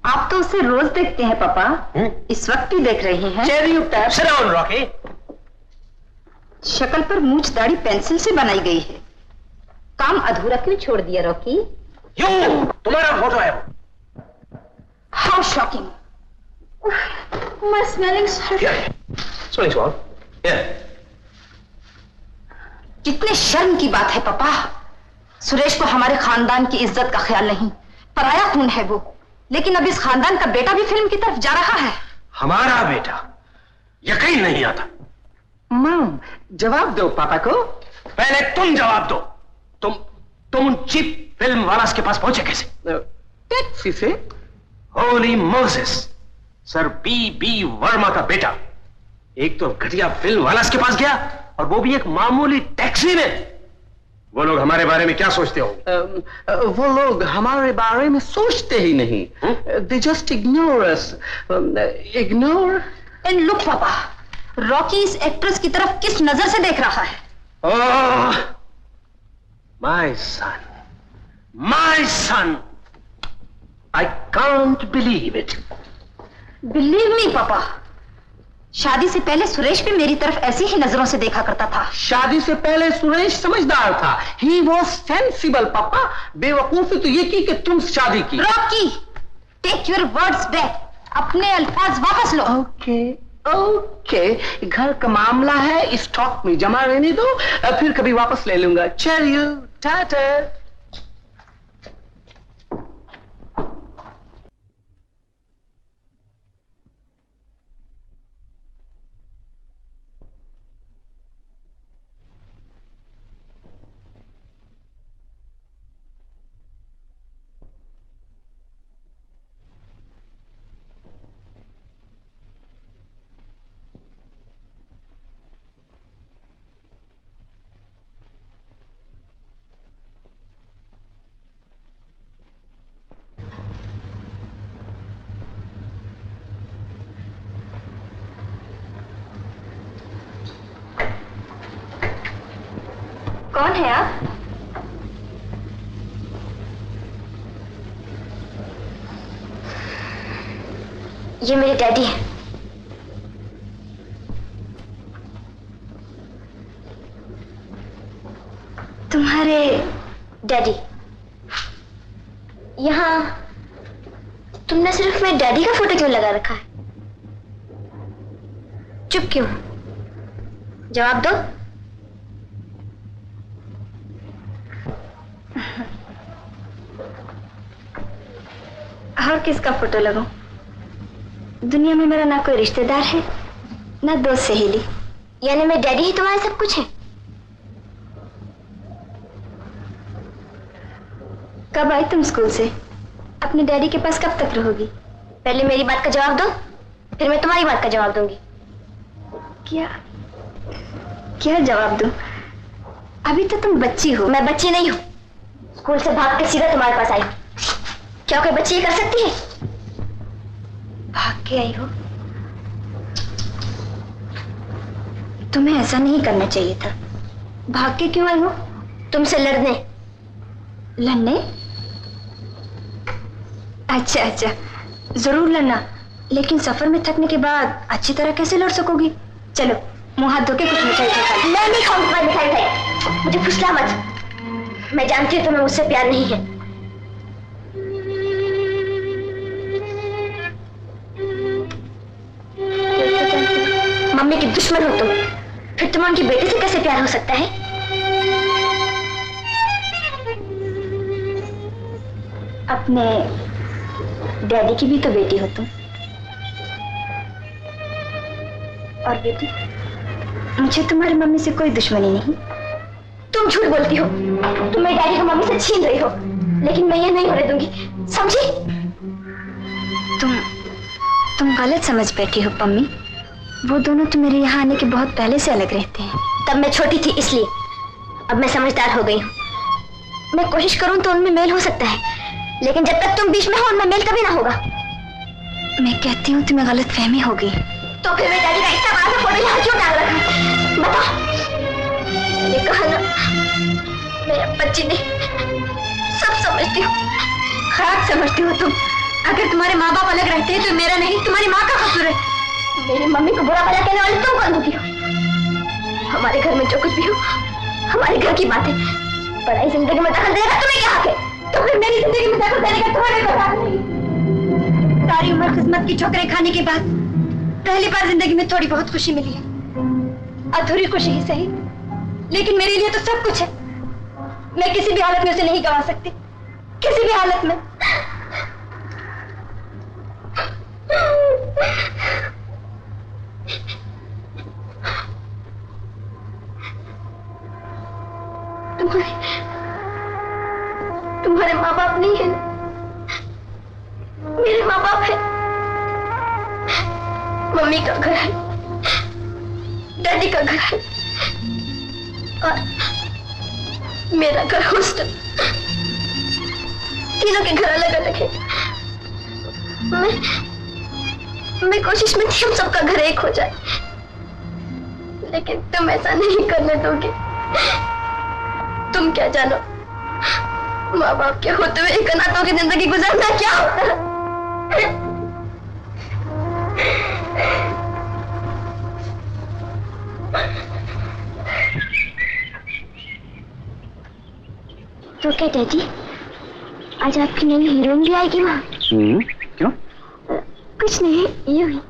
आप तो उसे रोज देखते हैं पापा। इस वक्त भी देख रहे हैं। Cheer you, Pep. Sit down, Rocky. शक्ल पर मूंछ दाढ़ी पेंसिल से बनाई गई है। काम अधूरा क्यों छोड़ दिया रॉकी? You, तुम्हारा फोटो है वो। How shocking! My smelling salt. Smelling salt. Yeah. कितने शर्म की बात है पापा। सुरेश को हमारे खानदान की इज्जत का ख्याल नहीं, पराया खून है वो। लेकिन अब इस खानदान का बेटा भी फिल्म की तरफ जा रहा है। हमारा बेटा? यकीन नहीं आता। मॉम, जवाब दो पापा को। पहले तुम जवाब दो। तुम उन चीप फिल्म वालास के पास पहुंचे कैसे? टैक्सी से। Holy Moses, sir B Verma का बेटा एक तो घटिया फिल्म वालास के पास गया, और वो भी एक मामूली टैक्सी में। वो लोग हमारे बारे में क्या सोचते हो? वो लोग हमारे बारे में सोचते ही नहीं। They just ignore us. Ignore? And look पापा, रॉकी इस एक्ट्रेस की तरफ किस नजर से देख रहा है? Oh, my son, I can't believe it. Believe me पापा, शादी से पहले सुरेश भी मेरी तरफ ऐसी ही नजरों से देखा करता था। शादी से पहले सुरेश समझदार था। He was sensible पापा। बेवकूफी तो ये की कि तुम शादी की। Rocky, take your words back. अपने अल्फाज वापस लो। ओके, घर का मामला है, स्टॉक में जमा रहने दो, फिर कभी वापस ले लूंगा। चलिए, टाटा। कौन है आप? ये मेरे डैडी हैं। तुम्हारे डैडी यहाँ तुमने सिर्फ मेरे डैडी का फोटो क्यों लगा रखा है? चुप क्यों? जवाब दो। और किसका फोटो लगाऊं? दुनिया में मेरा ना कोई रिश्तेदार है ना दोस्त सहेली, यानी मेरे डैडी ही तुम्हारा सब कुछ है। कब आई तुम स्कूल से? अपने डैडी के पास कब तक रहोगी? पहले मेरी बात का जवाब दो, फिर मैं तुम्हारी बात का जवाब दूंगी। क्या क्या जवाब दूं? अभी तो तुम बच्ची हो। मैं बच्ची नहीं हूँ। स्कूल से भाग के सीधा तुम्हारे पास आई। क्या कोई बच्ची ये कर सकती है? भाग के आई हो? तुम्हें ऐसा नहीं करना चाहिए था। भाग के क्यों आई हो? तुमसे लड़ने। लड़ने? अच्छा अच्छा, जरूर लड़ना, लेकिन सफर में थकने के बाद अच्छी तरह कैसे लड़ सकोगी? चलो मुंह हाथ धो के कुछ मिठाई खा। मैं नहीं खाऊंगी तुम्हारी मिठाई। मुझे फुसला मत। मैं जानती हूँ तुम्हें मुझसे प्यार नहीं है। मम्मी की दुश्मन हो तुम, फिर तुम्हें उनकी बेटी से कैसे प्यार हो सकता है? अपने डैडी की भी तो बेटी हो तुम। और बेटी, मुझे तुम्हारी मम्मी से कोई दुश्मनी नहीं। तुम झूठ बोलती हो। तुम मेरे डैडी को मम्मी से छीन रही हो, लेकिन मैं ये नहीं होने दूंगी, समझी? तुम गलत समझ बैठी हो पम्मी। वो दोनों तो मेरे यहाँ आने के बहुत पहले से अलग रहते हैं। तब मैं छोटी थी इसलिए, अब मैं समझदार हो गई हूँ। मैं कोशिश करूँ तो उनमें मेल हो सकता है, लेकिन जब तक तुम बीच में हो उनमें मेल कभी ना होगा। मैं कहती हूँ तुम्हें गलत फहमी होगी। तो फिर मेरे डैडी का इतना बड़ा सा फोटो यहाँ क्यों टांग रखा? बता। मैंने कहा ना, मैं बच्ची नहीं, सब समझती हूँ। खराब समझती हो तुम। अगर तुम्हारे माँ बाप अलग रहते हैं तो मेरा नहीं, तुम्हारी माँ का कसूर है। मेरी मम्मी को बुरा भला कहने वाली तुम कौन होती हो? हमारे घर में जो कुछ भी हो, हमारे घर की बात है। पराई जिंदगी में दखल देने का तुम्हें क्या हक है? तो फिर मेरी जिंदगी में दखल देने का तुम्हारे कोई हक नहीं। सारी उम्र किस्मत की ठोकरें खाने के बाद पहली बार जिंदगी में थोड़ी बहुत खुशी मिली है। अधूरी खुशी ही सही, लेकिन मेरे लिए तो सब कुछ है। मैं किसी भी हालत में उसे नहीं गवा सकती, किसी भी हालत में। तुम्हारे माँ बाप नहीं है ना? मेरे माँ बाप है। मम्मी का घर है, डैडी का घर है, और मेरा घर हॉस्टल। तीनों के घर अलग अलग है। मैं कोशिश में थी हम सबका घर एक हो जाए, लेकिन तुम ऐसा नहीं करने दोगे। तुम क्या जानो माँ बाप के होते हुए एक अनाथों की जिंदगी गुजारना क्या होता है? तो क्या डैडी, आज आपकी नई हीरोइन भी आएगी वहाँ? क्यों? कुछ नहीं, यूं ही।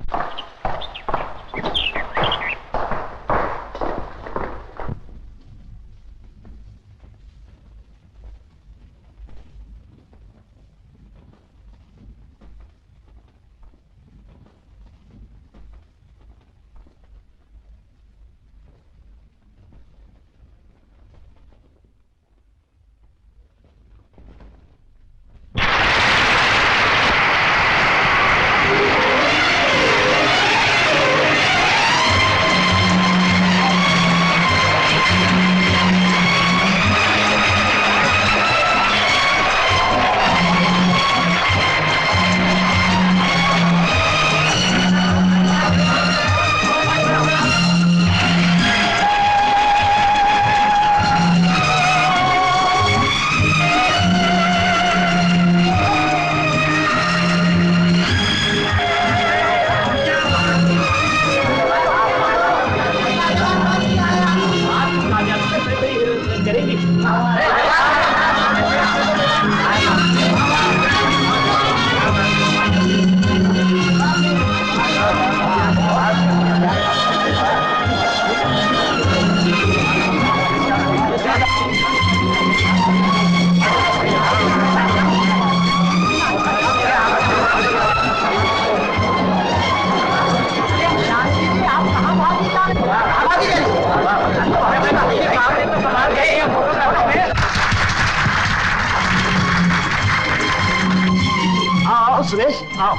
आओ सुरेश आओ।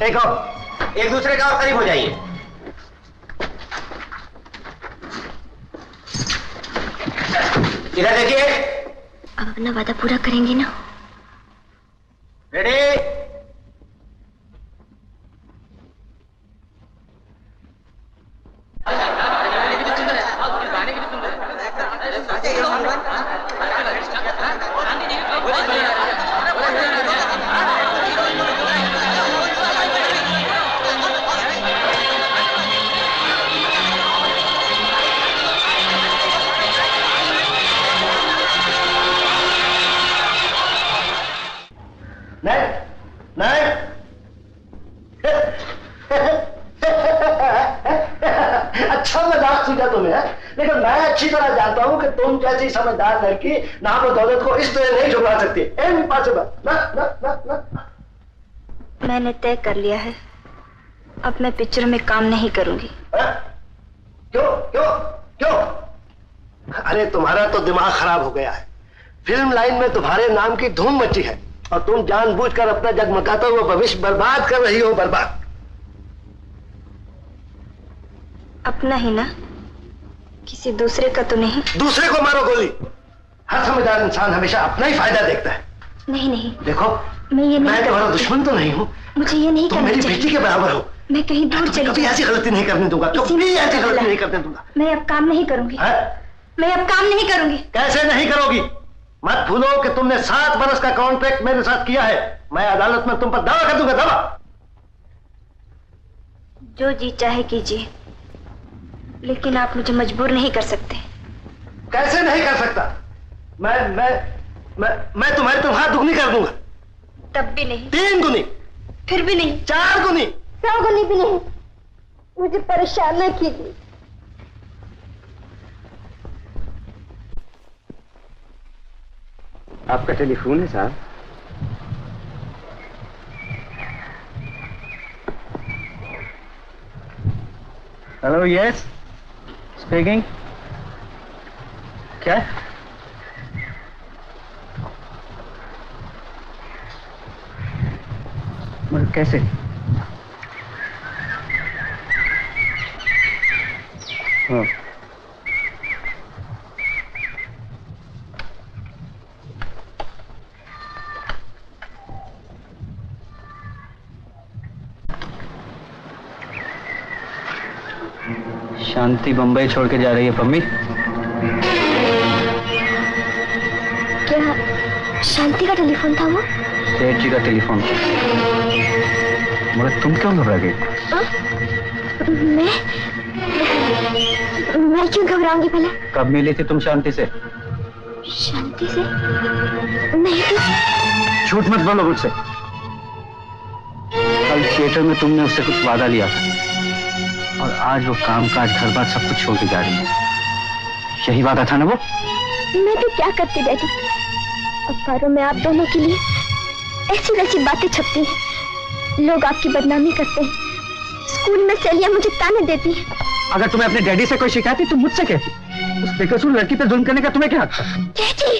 एक और एक दूसरे का और करीब हो जाइए। इधर देखिए। अब अपना वादा पूरा करेंगे ना? रेडी? नहीं नहीं अच्छा मजाक सीखा तुम्हें है? लेकिन मैं अच्छी तरह जानता हूं कि तुम जैसी समझदार लड़की नाम और दौलत को इस तरह नहीं झुकवा सकती। इम्पॉसिबल। ना ना ना ना। मैंने तय कर लिया है, अब मैं पिक्चर में काम नहीं करूंगी। क्यों क्यों क्यों? अरे तुम्हारा तो दिमाग खराब हो गया है। फिल्म लाइन में तुम्हारे नाम की धूम मची है और तुम जानबूझकर अपना जगमगाता हुआ भविष्य बर्बाद कर रही हो। बर्बाद अपना ही ना, किसी दूसरे का तो नहीं। दूसरे को मारो गोली। हर समझदार इंसान हमेशा अपना ही फायदा देखता है। नहीं नहीं, देखो मैं ये नहीं। मैं तुम्हारा दुश्मन तो नहीं हूँ। मुझे ये नहीं तुम करना मेरी चाहिए। बेटी के बराबर हो। मैं कहीं दूर चली कभी ऐसी गलती नहीं करने दूंगा। कभी ऐसी गलती नहीं करने दूंगा। मैं अब काम नहीं करूंगी। मैं अब काम नहीं करूंगी। कैसे नहीं करोगी? मत भूलो कि तुमने 7 बरस का कॉन्ट्रैक्ट मेरे साथ किया है। मैं अदालत में तुम पर दावा कर दूंगा। दावा। जो जी चाहे कीजिए, लेकिन आप मुझे मजबूर नहीं कर सकते। कैसे नहीं कर सकता? मैं तुम्हारी तनख्वाह दुगनी कर दूंगा। तब भी नहीं। 3 गुनी। फिर भी नहीं। 4 गुनी। 100 गुनी भी नहीं। मुझे परेशान न कीजिए। आपका टेलीफोन है साहब? Hello, yes speaking. क्या? मतलब कैसे? हाँ, शांति बंबई छोड़ के जा रही है पम्मी। क्या शांति का टेलीफोन था वो? सेठ जी का टेलीफोन। मगर तुम क्यों घबरा गई? मैं क्यों घबराऊंगी भला? कब मिली थी तुम शांति से? शांति से? नहीं तो। झूठ मत बोलो मुझसे। कल थिएटर में तुमने उससे कुछ वादा लिया था और आज वो काम काज घर बार सब कुछ छोड़ के जा रही है। यही वादा था ना वो? मैं तो क्या करती डैडी, अखबारों में आप दोनों के लिए ऐसी वैसी बातें छपती हैं, लोग आपकी बदनामी करते हैं, स्कूल में सहेलियां मुझे ताने देती हैं। अगर तुम्हें अपने डैडी से कोई शिकायत थी तुम मुझसे कहती। उस बेकसूर लड़की पे जुल्म करने का तुम्हें क्या हक था? डैडी,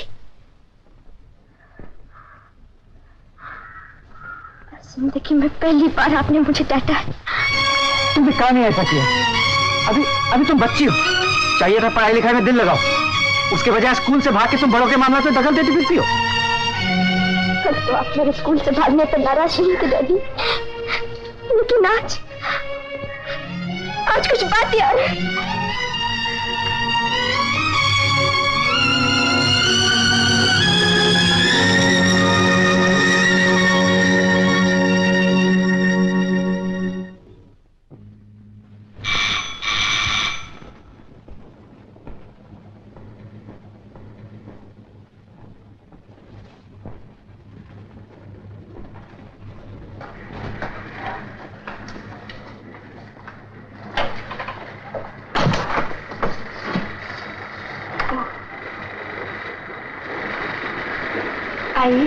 जिंदगी में पहली बार आपने मुझे डांटा है। तुमने कहा नहीं ऐसा किया। अभी तुम बच्ची हो, चाहिए था पढ़ाई लिखाई में दिल लगाओ। उसके बजाय स्कूल से भाग के तुम बड़ों के मामला में दखल देती फिरती हो। कल तो आप मेरे स्कूल से भागने पर नाराज नहीं थे डैडी, लेकिन आज कुछ बात यार है। आइए।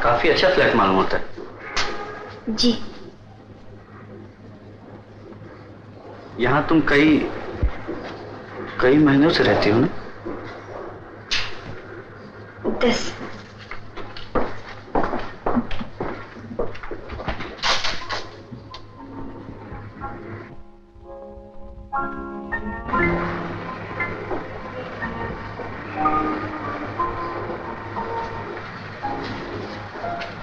काफी अच्छा फ्लैट मालूम होता है। जी। यहाँ तुम कई महीनों से रहती हो ना? 10।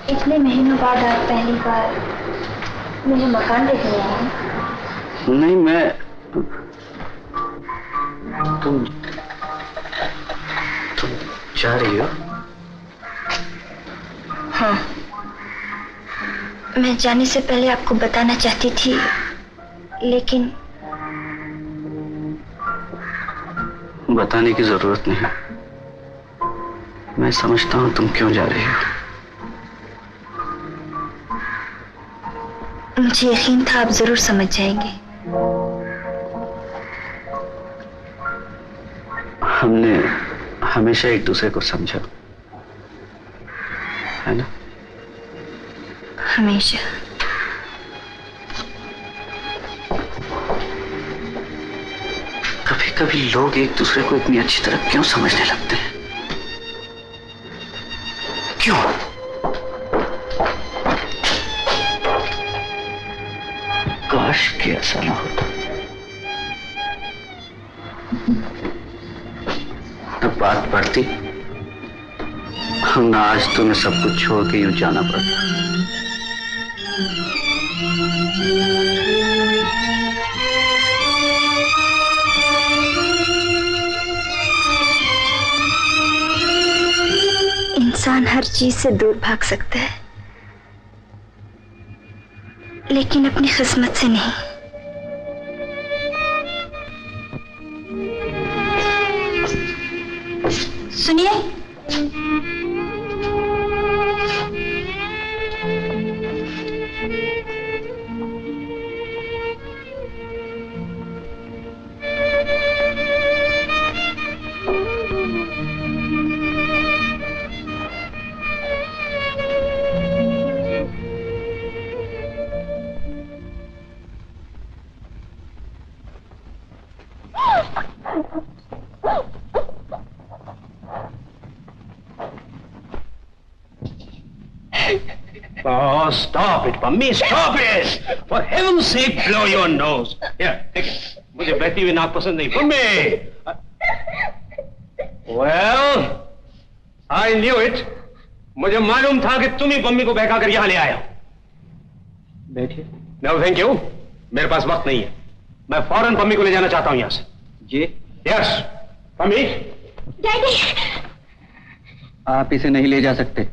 इतने महीनों बाद आप पहली बार मुझे मकान देखने आए हैं। नहीं, मैं तुम जा रही हो? हाँ, मैं जाने से पहले आपको बताना चाहती थी, लेकिन बताने की जरूरत नहीं। मैं समझता हूँ तुम क्यों जा रही हो। मुझे यकीन था आप जरूर समझ जाएंगे। हमने हमेशा एक दूसरे को समझा है ना? हमेशा। कभी कभी लोग एक दूसरे को इतनी अच्छी तरह क्यों समझने लगते हैं? क्यों? काश कि ऐसा ना होता। तब बात बढ़ती, हम ना आज तुम्हें सब कुछ छोड़ के यूं जाना पड़ता। इंसान हर चीज से दूर भाग सकता है, लेकिन अपनी किस्मत से नहीं। सुनिए, Oh, stop it, Pammi, stop it! For heaven's sake, blow your nose. Here, take it. मुझे बहती हुई नाक पसंद नहीं, Pammi. Well, I knew it. मुझे मालूम था कि तुम ही पम्मी को बहका कर यहाँ ले आए हो। बैठिए। No, thank you. मेरे पास वक्त नहीं है। मैं फौरन पम्मी को ले जाना चाहता हूँ यहाँ से। जी? Yes, पम्मी। डैडी। आप इसे नहीं ले जा सकते।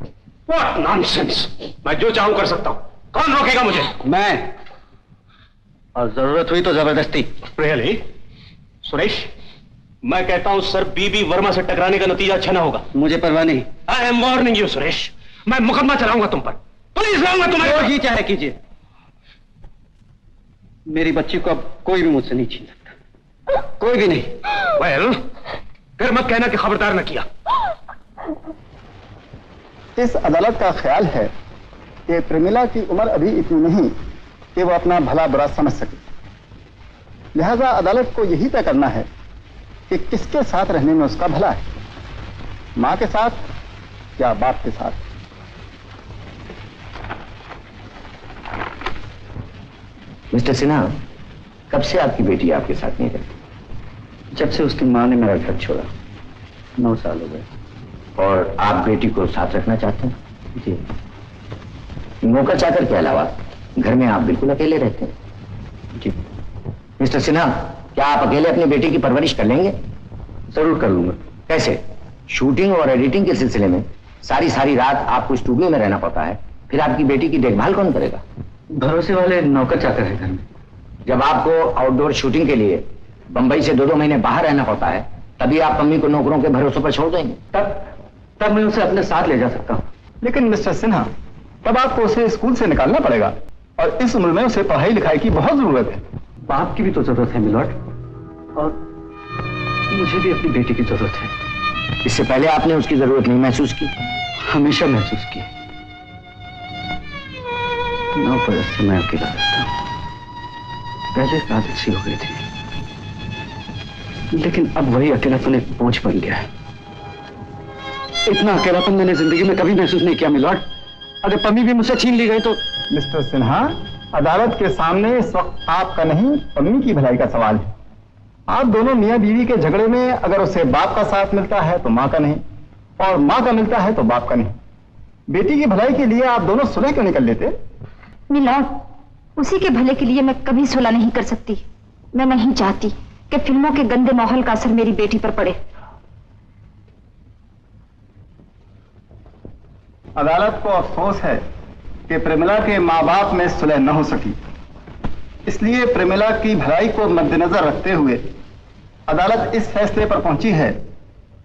What nonsense! मैं जो चाहूं कर सकता हूं। कौन रोकेगा मुझे? मैं। और जरूरत हुई तो जबरदस्ती। Really? सुरेश, मैं कहता हूं सर बीबी वर्मा से टकराने का नतीजा अच्छा ना होगा। मुझे परवाह नहीं। I am warning you, Suresh. मैं मुकदमा चलाऊंगा तुम पर। पुलिस लाऊंगा तुम्हें। जो ही चाहे कीजिए। मेरी बच्ची को अब कोई भी मुझसे नहीं छीन सकता। कोई भी नहीं। Well, फिर मत कहना कि खबरदार न किया। इस अदालत का ख्याल है कि प्रेमिला की उम्र अभी इतनी नहीं कि वो अपना भला बुरा समझ सके। लिहाजा अदालत को यही तय करना है कि किसके साथ रहने में उसका भला है, मां के साथ या बाप के साथ। मिस्टर सिन्हा, कब से आपकी बेटी आपके साथ नहीं रहती? जब से उसकी मां ने मेरा घर छोड़ा। 9 साल हो गए। और आप बेटी को साथ रखना चाहते हैं? जी। नौकर चाकर के अलावा घर में आप बिल्कुल अकेले रहते हैं? जी। मिस्टर सिन्हा, क्या आप अकेले अपनी बेटी की परवरिश कर लेंगे? जरूर कर लूंगा। कैसे? शूटिंग और एडिटिंग के सिलसिले में सारी रात आपको स्टूडियो में रहना पड़ता है, फिर आपकी बेटी की देखभाल कौन करेगा? भरोसे वाले नौकर चाकर है घर में। जब आपको आउटडोर शूटिंग के लिए बंबई से 2 महीने बाहर रहना पड़ता है, तभी आप मम्मी को नौकरों के भरोसे पर छोड़ देंगे? तब मैं उसे अपने साथ ले जा सकता हूँ। लेकिन मिस्टर सिन्हा, तब आपको उसे स्कूल से निकालना पड़ेगा और इस उम्र में उसे पढ़ाई लिखाई की बहुत जरूरत है। बाप की भी तो जरूरत है मिलॉर्ड, और मुझे भी अपनी बेटी की जरूरत है। इससे पहले आपने उसकी जरूरत नहीं महसूस की? हमेशा महसूस की। 9 बरस से मैं अकेला रहता हूं। पहले आदत सी हो गई थी, लेकिन अब वही अकेलापन एक बोझ बन गया है। इतना अकेलापन मैंने जिंदगी में कभी महसूस नहीं किया मिलॉर्ड। अगर पम्मी भी मुझसे छीन ली गई तो। मिस्टर सिन्हा, अदालत के सामने इस वक्त आपका नहीं पम्मी की भलाई का सवाल है। आप दोनों मियां बीवी के झगड़े में अगर उसे बाप का साथ मिलता है तो मां का नहीं, और मां का मिलता है तो बाप का नहीं। बेटी की भलाई के लिए आप दोनों सुलह क्यों निकल लेते? मिलॉर्ड, उसी के भले के लिए मैं कभी सुलह नहीं कर सकती। मैं नहीं चाहती कि फिल्मों के गंदे माहौल का असर मेरी बेटी पर पड़े। अदालत को अफसोस है कि प्रेमिला के माँ बाप में सुलह न हो सकी, इसलिए प्रेमिला की भलाई को मद्देनजर रखते हुए अदालत इस फैसले पर पहुंची है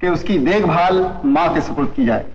कि उसकी देखभाल मां के सुपुर्द की जाए।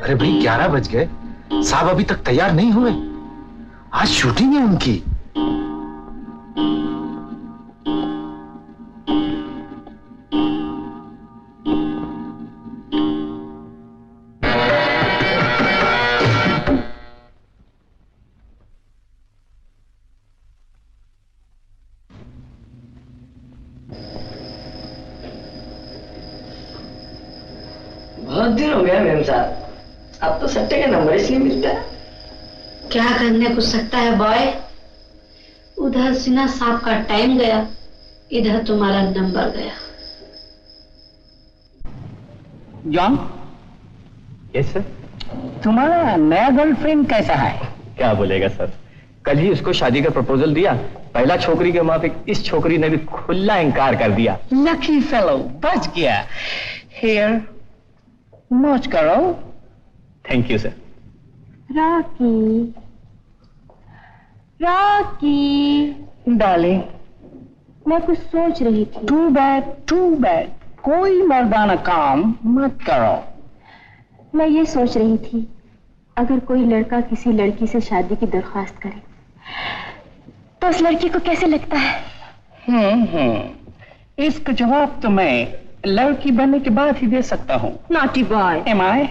अरे भाई 11 बज गए, साहब अभी तक तैयार नहीं हुए। आज शूटिंग है उनकी। बहुत दिन हो गया मैम साहब, अब तो सट्टे का नंबर इसलिए मिलता है। क्या करने को सकता है बॉय? उधर सिन्हा साहब का टाइम गया, इधर तुम्हारा नंबर गया। जॉन। Yes sir. तुम्हारा नया गर्लफ्रेंड कैसा है? क्या बोलेगा सर, कल ही उसको शादी का प्रपोजल दिया। पहला छोकरी के माफिक इस छोकरी ने भी खुला इनकार कर दिया। लकी फेलो, बच गया। हियर, मौज करो। Thank you sir. Rocky, Rocky darling, मैं कुछ सोच रही थी। टू बैड, कोई मर्दाना काम मत करो। मैं ये सोच रही थी, अगर कोई लड़का किसी लड़की से शादी की दरख्वास्त करे तो उस लड़की को कैसे लगता है? इसका जवाब तो मैं लड़की बनने के बाद ही दे सकता हूँ। Naughty boy. एम आई?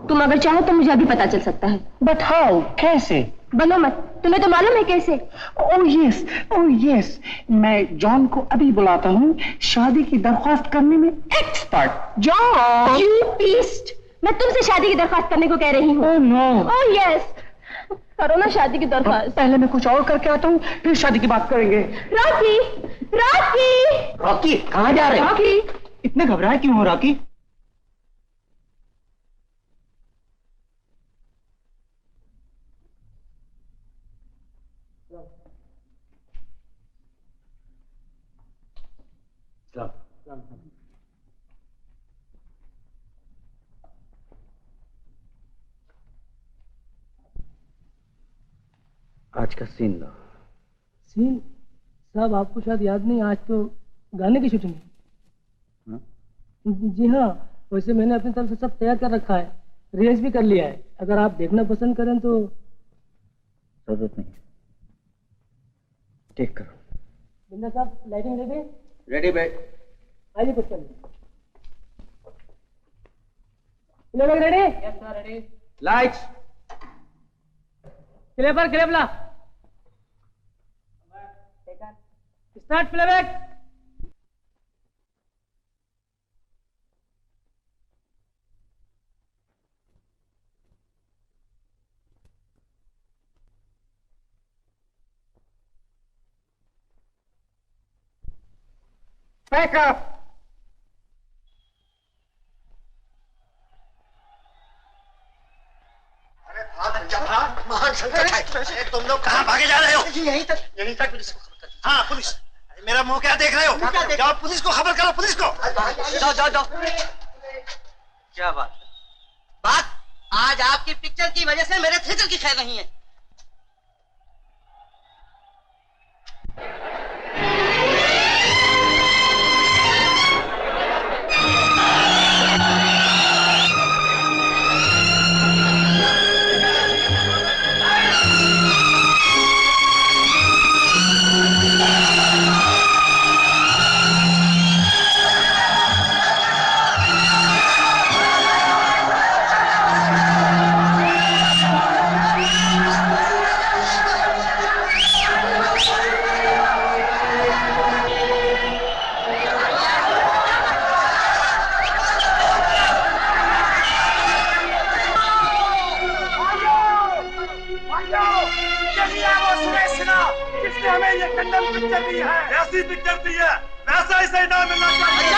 तुम अगर चाहो तो मुझे अभी पता चल सकता है। बट हाउ, कैसे? बनो मत, तुम्हें तो मालूम है कैसे। ओह यस, मैं जॉन को अभी बुलाता हूँ, शादी की दरख्वास्त करने में एक्सपर्ट। जॉन! You beast! मैं तुमसे शादी की दरख्वास्त करने को कह रही हूँ। Oh no. ओह यस, करो ना शादी की दरख्वास्त। पहले मैं कुछ और करके आता हूँ, फिर शादी की बात करेंगे। रॉकी, रॉकी, रॉकी कहाँ जा रहे? रॉकी, इतने घबराए क्यों हो रॉकी? आज का सीन लो। सीन साहब आपको शायद याद नहीं, आज तो गाने की शूटिंग है। जी हाँ, वैसे मैंने अपनी तरफ से सब तैयार कर रखा है, रिहर्स भी कर लिया है। अगर आप देखना पसंद करें तो। जरूरत नहीं, टेक करो। बिंदा साहब लाइटिंग रेडी? रेडी भाई। आइए कुछ कर playback ready? Yes sir ready. Lights. Clapper ला। Start playback. बैकअप। महान संकट, तुम लोग कहाँ भागे जा रहे हो? यहीं तक पुलिस को खबर कर। हाँ पुलिस, मेरा मुंह क्या देख रहे हो? जाओ पुलिस को खबर करो, पुलिस को। जाओ। क्या बात आज आपकी पिक्चर की वजह से मेरे थिएटर की खैर नहीं है। ऐसी पिक्चर दी है, वैसा इसे इनाम मिलना चाहिए।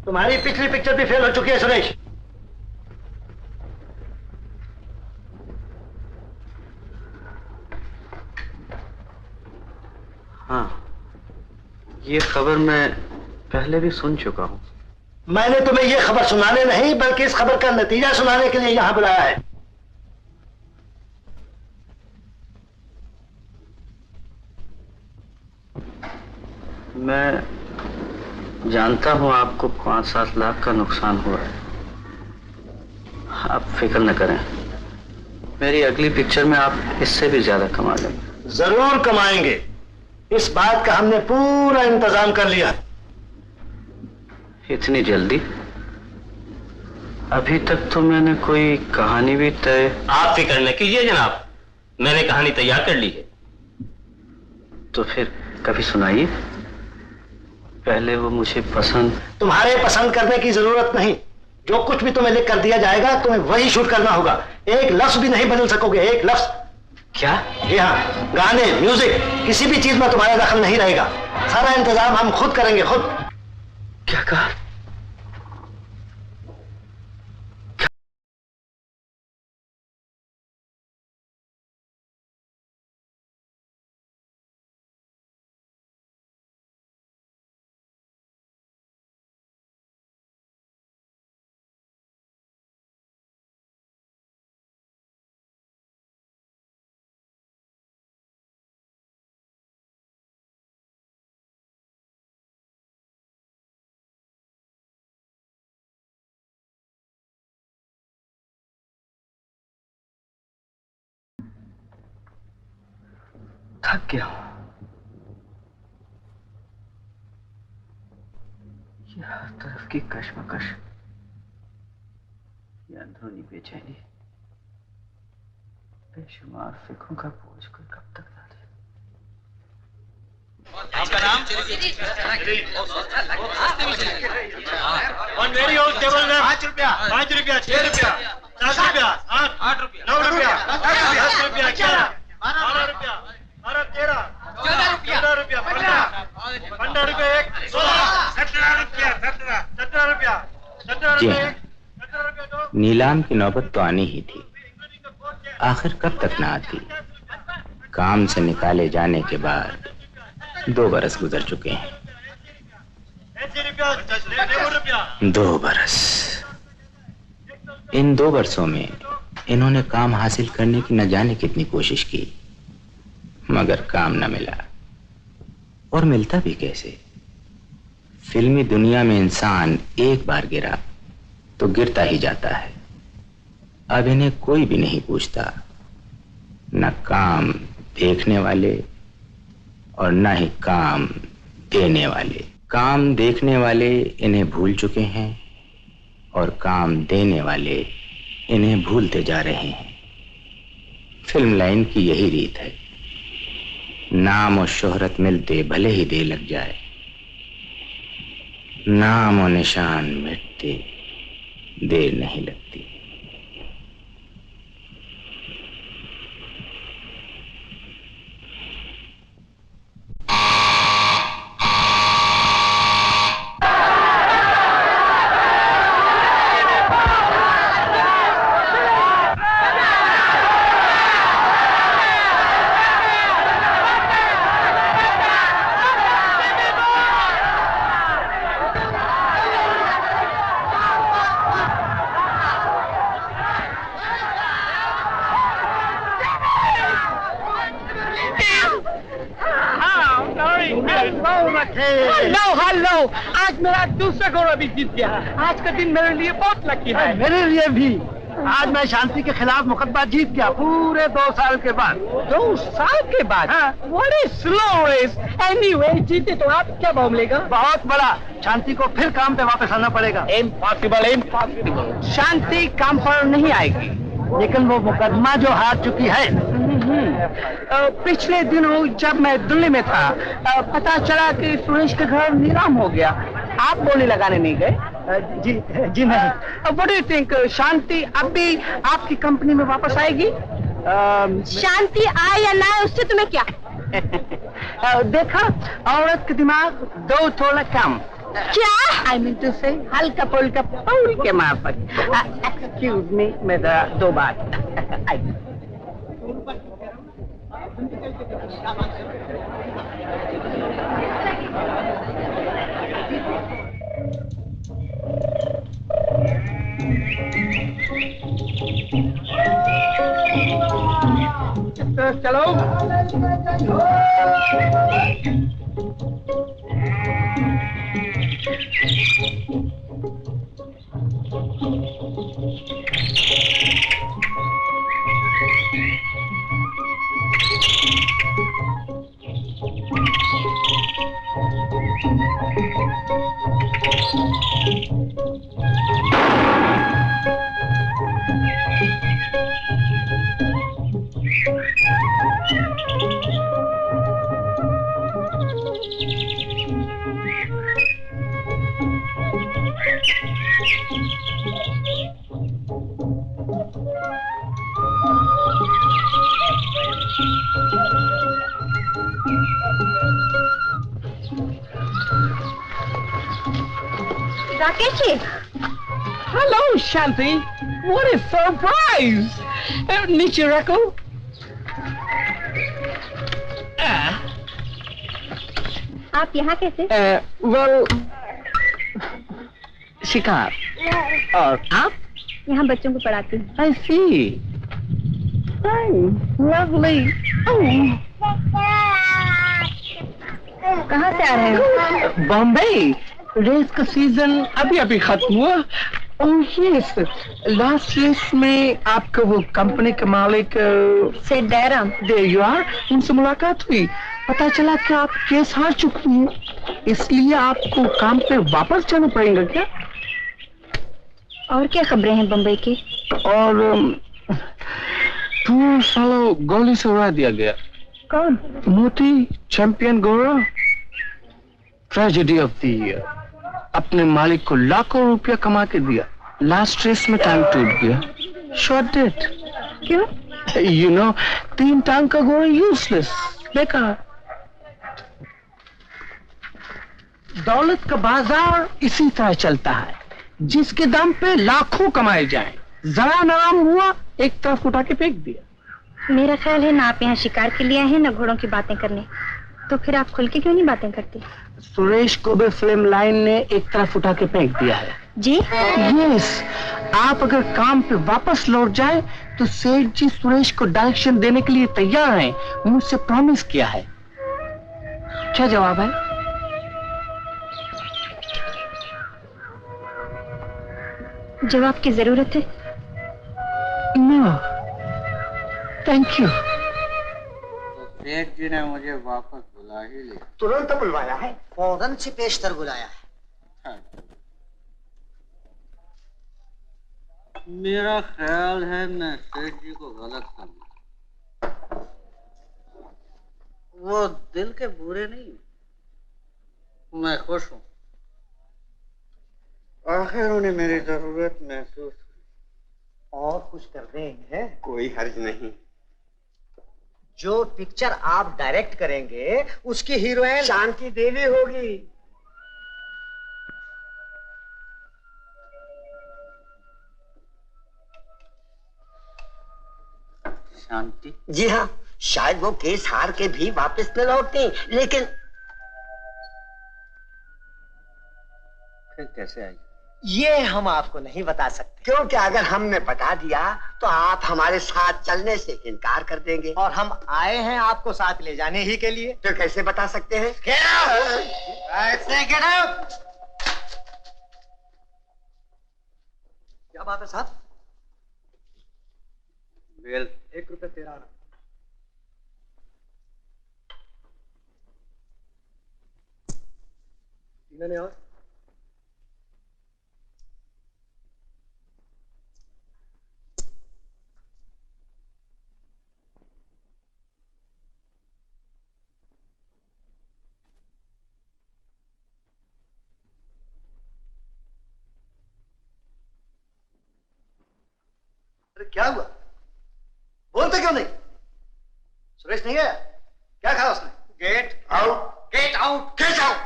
तुम्हारी पिछली पिक्चर भी फेल हो चुकी है सुरेश। हाँ, ये खबर मैं पहले भी सुन चुका हूँ। मैंने तुम्हें ये खबर सुनाने नहीं बल्कि इस खबर का नतीजा सुनाने के लिए यहाँ बुलाया है। मैं जानता हूँ आपको 5-7 लाख का नुकसान हुआ है। आप फिक्र न करें, मेरी अगली पिक्चर में आप इससे भी ज्यादा कमा लेंगे। जरूर कमाएंगे, इस बात का हमने पूरा इंतजाम कर लिया। इतनी जल्दी? अभी तक तो मैंने कोई कहानी भी तय। आप फिक्र न कीजिए जनाब, मैंने कहानी तैयार कर ली है। तो फिर कभी सुनाइए, पहले वो मुझे पसंद। तुम्हारे पसंद करने की जरूरत नहीं, जो कुछ भी तुम्हें लिख कर दिया जाएगा तुम्हें वही शूट करना होगा। एक लफ्ज भी नहीं बदल सकोगे, एक लफ्ज। क्या? जी हाँ, गाने, म्यूजिक, किसी भी चीज में तुम्हारा दखल नहीं रहेगा। सारा इंतजाम हम खुद करेंगे, खुद। क्या कहा? थक गया हूं। ये हर तरफ की कश्मकश, ये अंदरूनी बेचैनी, बेशुमार फिक्रों का बोझ कोई कब तक डाले। आपका नाम? ऑन वेरी हाउस टेबल में 5 रुपया, 5 रुपया, 6 रुपया, 7 रुपया, 8 रुपया, 9 रुपया, 10 रुपया, 11, 12 रुपया, 13, 14 रुपया, 15 रुपया, 16, 17 रुपया, 17 रुपया, 17 जी हाँ, नीलाम की नौबत तो आनी ही थी। आखिर कब तक ना आती। काम से निकाले जाने के बाद 2 बरस गुजर चुके हैं। 2 बरस। इन 2 बरसों में इन्होंने काम हासिल करने की न जाने कितनी कोशिश की, मगर काम न मिला। और मिलता भी कैसे? फिल्मी दुनिया में इंसान एक बार गिरा तो गिरता ही जाता है। अब इन्हें कोई भी नहीं पूछता, न काम देखने वाले और न ही काम देने वाले। काम देखने वाले इन्हें भूल चुके हैं और काम देने वाले इन्हें भूलते जा रहे हैं। फिल्म लाइन की यही रीत है, नाम और शोहरत मिलते भले ही देर लग जाए, नाम और निशान मिटते देर नहीं लगती। हेलो, आज मेरा दूसरा गौरव भी जीत गया। आज का दिन मेरे लिए बहुत लकी है। मेरे लिए भी। आज मैं शांति के खिलाफ मुकदमा जीत गया, पूरे 2 साल के बाद। 2 साल के बाद? What a slow race. Anyway, जीते तो आप क्या भाव मिलेगा? बहुत बड़ा। शांति को फिर काम पे वापस आना पड़ेगा। Impossible, impossible. शांति काम पर नहीं आएगी, लेकिन वो मुकदमा जो हार चुकी है। पिछले दिनों जब मैं दिल्ली में था, पता चला कि सुरेश का घर नीलाम हो गया। आप बोली लगाने नहीं गए? जी नहीं। What do you think? शांति अब भी आपकी कंपनी में वापस आएगी? शांति आए या ना उससे तुम्हें क्या? देखा, औरत का दिमाग 2 थोड़ा कम। क्या? I mean to say, हल्का फुल्का पौड़ी के माफक। Excuse me, मेरा 2 बात। चलो। Rakesh ji. Hello, Shanti. What a surprise! नीचे रखो। आप यहाँ कैसे? Well, शिकार। और आप? यहाँ बच्चों को पढ़ाती हूँ। I see. Lovely. कहाँ से आ रहे हो? बॉम्बे। रेस का सीजन अभी खत्म हुआ। यस, लास्ट रेस में आपका वो कंपनी के मालिक सेठ दयाराम। There you are. उनसे मुलाकात हुई, पता चला कि आप केस हार चुकी हैं, इसलिए आपको काम पे वापस जाना पड़ेगा। क्या और क्या खबरें हैं बम्बई की? और 2 सालों गोली से उड़ा दिया गया। कौन? मोती, champion Gaurav. Tragedy of the year. अपने मालिक को लाखों रुपया कमा के दिया, लास्ट रेस में टांग टूट गया। Short date. क्यों? यू नो, 3 टांग का घोड़ा यूजलेस, बेकार। दौलत का बाजार इसी तरह चलता है, जिसके दम पे लाखों कमाए जाए। जरा नाम हुआ एक तरफ उठा के फेंक दिया। मेरा ख्याल है ना आप यहाँ शिकार के लिए आए हैं ना घोड़ों की बातें करने, तो फिर आप खुल के क्यों नहीं बातें करते? सुरेश को भी फिल्म लाइन ने एक तरफ उठा के फेंक दिया है। जी? यस, आप अगर काम पे वापस लौट जाए तो सेठ जी सुरेश को डायरेक्शन देने के लिए तैयार हैं, मुझसे प्रॉमिस किया है। क्या जवाब है? जवाब की जरूरत है? No thank you. Seth ji ने मुझे वापस बुला ही लिया। तुरंत बुलवाया है, फौरन से पेशतर बुलाया है। मेरा ख्याल है मैं सेठ जी को गलत समझा। वो दिल के बुरे नहीं, मैं खुश हूँ। आखिर उन्हें मेरी जरूरत महसूस हुई। और कुछ कर देंगे, कोई हर्ज नहीं। जो पिक्चर आप डायरेक्ट करेंगे उसकी हीरोइन शांति देवी होगी। शांति? जी हाँ, शायद वो केस हार के भी वापस न लौटे, लेकिन फिर कैसे आई? ये हम आपको नहीं बता सकते, क्योंकि अगर हमने बता दिया तो आप हमारे साथ चलने से इनकार कर देंगे, और हम आए हैं आपको साथ ले जाने ही के लिए। तो कैसे बता सकते हैं? क्या बात है साहब? वेल, 1 रुपये 13 आना। इन्होंने और क्या हुआ? बोलते क्यों नहीं? सुरेश नहीं गया? क्या कहा उसने? Get out, get out, get out.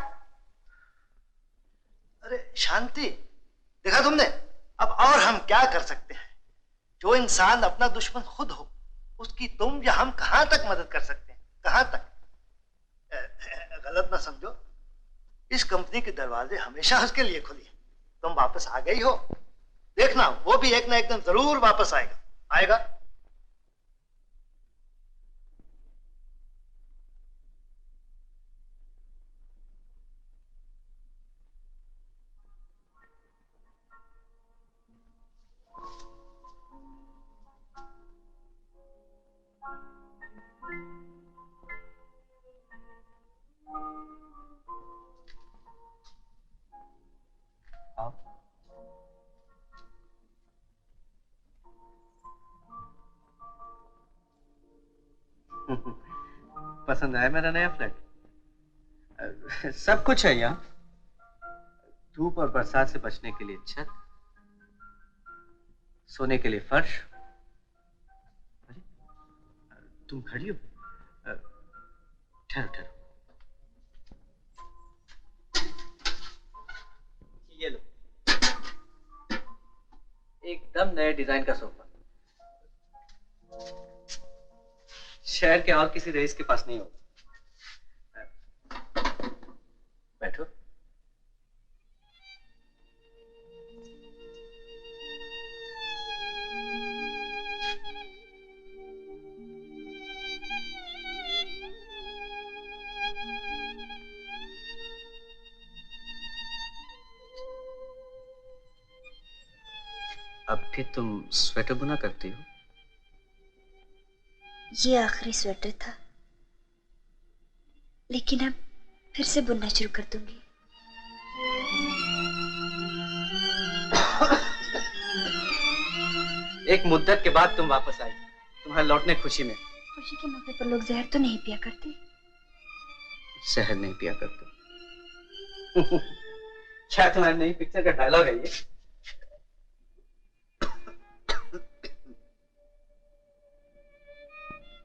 अरे शांति, देखा तुमने? अब और हम क्या कर सकते हैं? जो इंसान अपना दुश्मन खुद हो, उसकी तुम या हम कहां तक मदद कर सकते हैं? कहां तक? गलत ना समझो, इस कंपनी के दरवाजे हमेशा उसके लिए खुली है। तुम वापस आ गई हो, देखना वो भी एक ना एक दिन जरूर वापस आएगा। आएगा। पसंद आया मेरा नया फ्लैट? सब कुछ है यहाँ। धूप और बरसात से बचने के लिए छत, सोने के लिए फर्श। अरे, तुम खड़ी हो? ठहरो ठहरो। ये लो, एकदम नए डिजाइन का सोफा। शहर के और किसी रईस के पास नहीं होगा। बैठो। अब भी तुम स्वेटर बुना करती हो? ये आखिरी स्वेटर था, लेकिन अब फिर से बुनना शुरू कर दूंगी। एक मुद्दत के बाद तुम वापस आई, तुम्हारे लौटने खुशी में। खुशी के मौके पर लोग जहर तो नहीं पिया करते? शहर नहीं पिया करते। क्या तुम्हारी नई पिक्चर का डायलॉग है ये?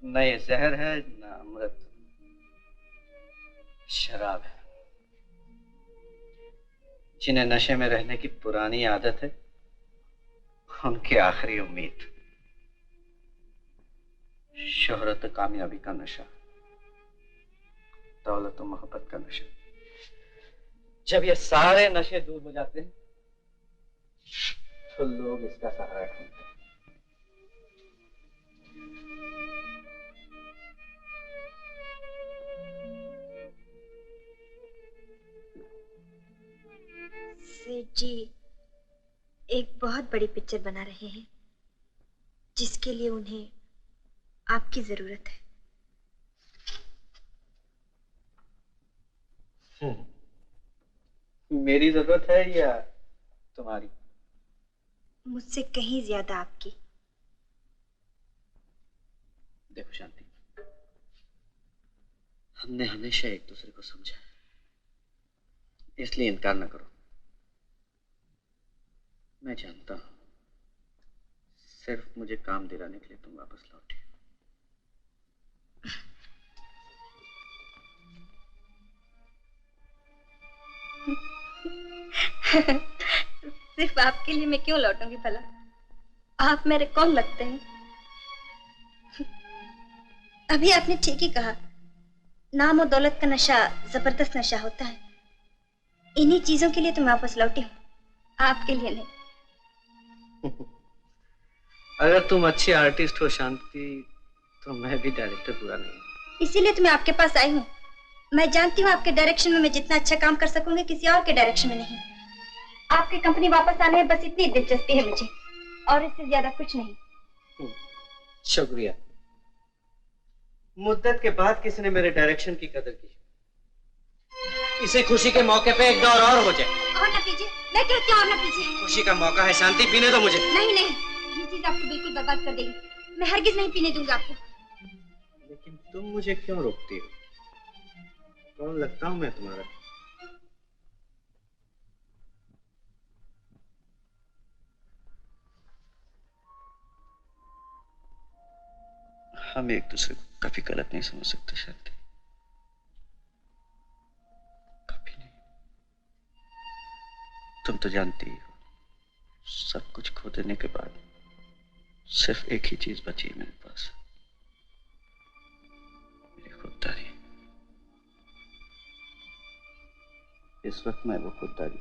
न ये जहर है न अमृत, शराब है। जिन्हें नशे में रहने की पुरानी आदत है, उनकी आखिरी उम्मीद शोहरत और कामयाबी का नशा, दौलत और मोहब्बत का नशा। जब ये सारे नशे दूर हो जाते हैं तो लोग इसका सहारा ढूंढते हैं। सेठ जी एक बहुत बड़ी पिक्चर बना रहे हैं जिसके लिए उन्हें आपकी जरूरत है। मेरी जरूरत है या तुम्हारी? मुझसे कहीं ज्यादा आपकी। देखो शांति, हमने हमेशा एक दूसरे को समझा है, इसलिए इनकार न करो। मैं जानता हूं सिर्फ मुझे काम दिलाने के लिए तुम वापस लौटे। सिर्फ आपके लिए मैं क्यों लौटूंगी भला? आप मेरे कौन लगते हैं? अभी आपने ठीक ही कहा, नाम और दौलत का नशा जबरदस्त नशा होता है। इन्हीं चीजों के लिए तो मैं वापस लौटी हूँ, आपके लिए नहीं। अगर तुम अच्छी आर्टिस्ट हो शांति, तो मैं भी डायरेक्टर बुरा नहीं। इसीलिए तो मैं आपके पास आई हूँ। मैं जानती हूँ आपके डायरेक्शन में मैं जितना अच्छा काम कर सकूंगी किसी और के डायरेक्शन में नहीं। आपकी कंपनी वापस आने में बस इतनी दिलचस्पी है मुझे, और इससे ज्यादा कुछ नहीं। शुक्रिया। मुद्दत के बाद किसी ने मेरे डायरेक्शन की कदर की। इसे खुशी के मौके पे एक दौर और हो जाए। और ना पीजिए, मैं कहती हूँ और ना पीजिए। खुशी का मौका है शांति, पीने दो मुझे। नहीं नहीं, ये चीज आपको बिल्कुल बर्बाद कर देगी। मैं हरगिज नहीं पीने दूंगा आपको। लेकिन तुम मुझे क्यों रोकती हो? कौन लगता हूँ मैं तुम्हारा? हम एक दूसरे को कभी गलत नहीं समझ सकते शांति, कभी नहीं। तुम तो जानती हो, सब कुछ खो देने के बाद सिर्फ एक ही चीज बची है मेरे पास, मेरी खुददारी। इस वक्त मैं वो खुददारी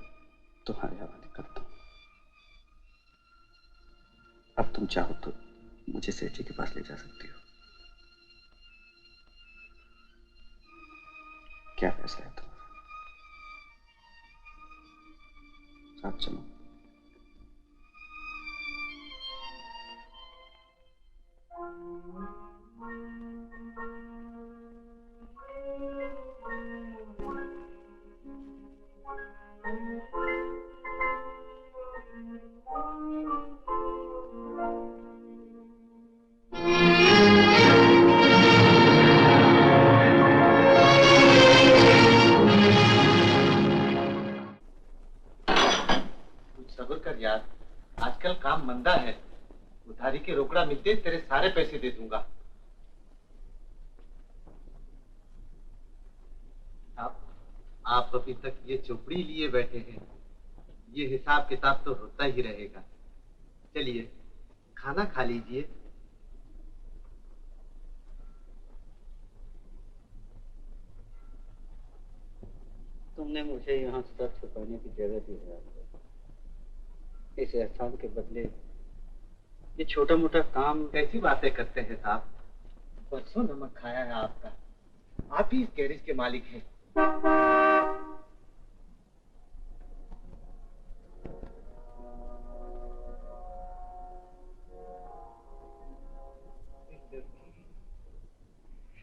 तुम्हारे हवाले करता हूं। अब तुम चाहो तो मुझे सेठ जी के पास ले जा सकती हो। क्या फैसला है तुम्हारा? साथ चलो। सब्र कर यार, आजकल काम मंदा है। उधारी के रोकड़ा मिलते तेरे सारे पैसे दे दूंगा। आप अभी तक ये चोपड़ी लिए बैठे हैं, ये हिसाब किताब तो होता ही रहेगा। चलिए खाना खा लीजिए। तुमने मुझे यहाँ सर छुपाने की जगह दी है। इस एहसान के बदले ये छोटा मोटा काम। कैसी बातें करते हैं साहब? परसों नमक खाया है आपका। आप ही इस गैरेज के मालिक हैं।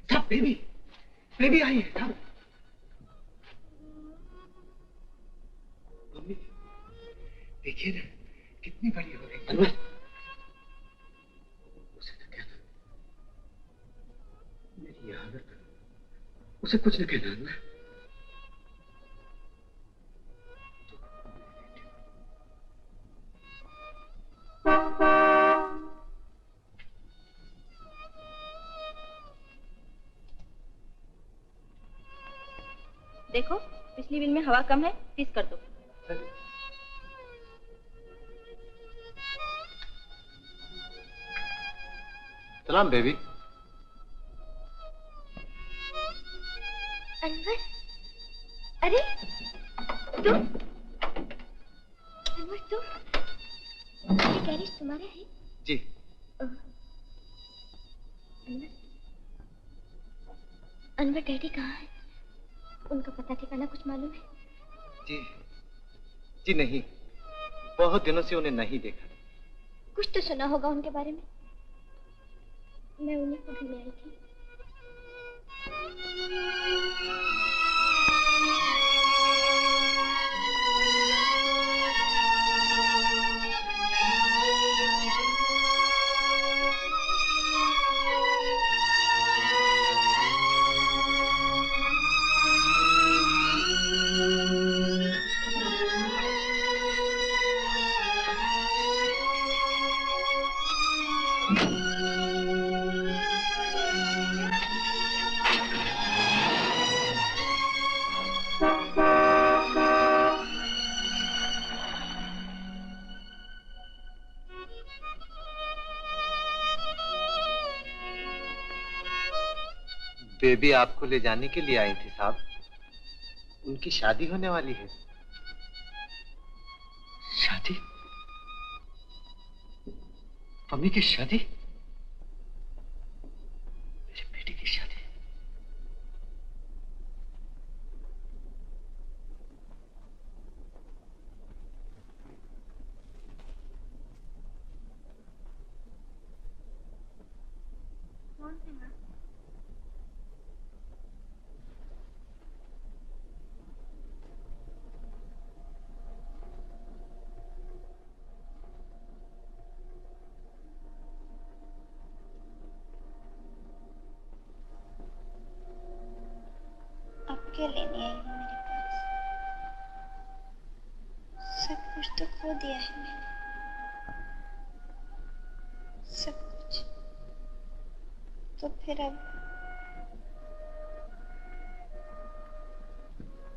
साहब बेबी, बेबी आई है साहब। मम्मी देखिए ना कितनी बड़ी हो गई। अनवर, मेरी ये हालत, उसे कुछ न कहना अनवर। देखो पिछली बिल में हवा कम है, 30 कर दो। सलाम बेबी। अनवर, अरे तुम, अनवर तुम, ये गैरेज तुम्हारा है? जी। अनवर, अनवर डैडी कहाँ है? उनका पता ठिकाना कुछ मालूम है? जी जी नहीं, बहुत दिनों से उन्हें नहीं देखा। कुछ तो सुना होगा उनके बारे में। मैं उन्हीं को भी ले आई थी। बेबी आपको ले जाने के लिए आई थी साहब। उनकी शादी होने वाली है। शादी? मम्मी की शादी? मेरी बेटी की शादी? क्या लेने आई हूँ मेरे पास? सब कुछ तो खो दिया है मैंने, सब कुछ। तो फिर अब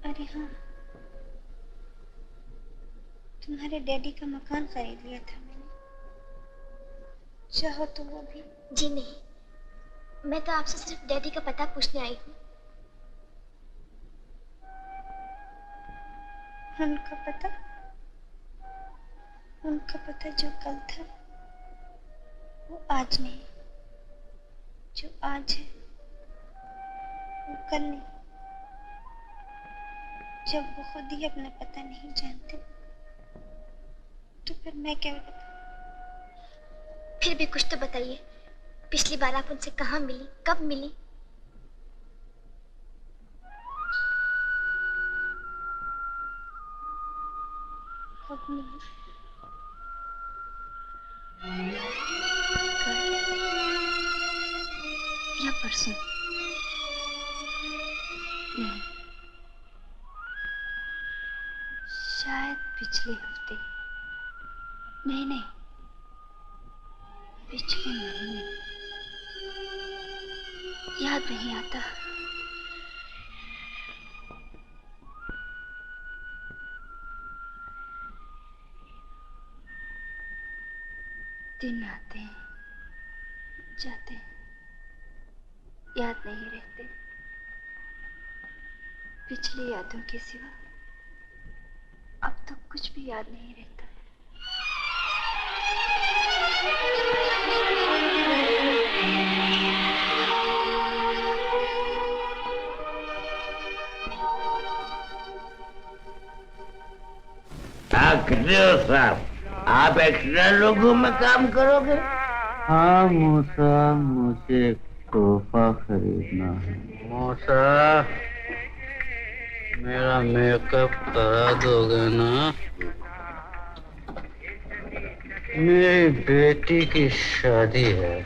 अरे हाँ, तुम्हारे डैडी का मकान खरीद लिया था मैंने। चाहो तो वो भी। जी नहीं, मैं तो आपसे सिर्फ डैडी का पता पूछने आई हूँ। उनका पता जो कल था वो आज नहीं, जो आज है वो कल नहीं। जब वो खुद ही अपना पता नहीं जानते तो फिर मैं क्या बताऊं? फिर भी कुछ तो बताइए। पिछली बार आप उनसे कहाँ मिली, कब मिली? कब मिली? या परसों? नहीं, शायद पिछले हफ्ते। नहीं, पिछले महीने। याद नहीं आता। दिन आते हैं, जाते हैं, याद नहीं रहते। पिछली यादों के सिवा अब तो कुछ भी याद नहीं रहता। साहब, आप एक्स्ट्रा लोगों में काम करोगे? हाँ मूसा, मुझे तोहफा खरीदना है। मूसा, मेरा मेकअप करा दोगे ना? मेरी बेटी की शादी है।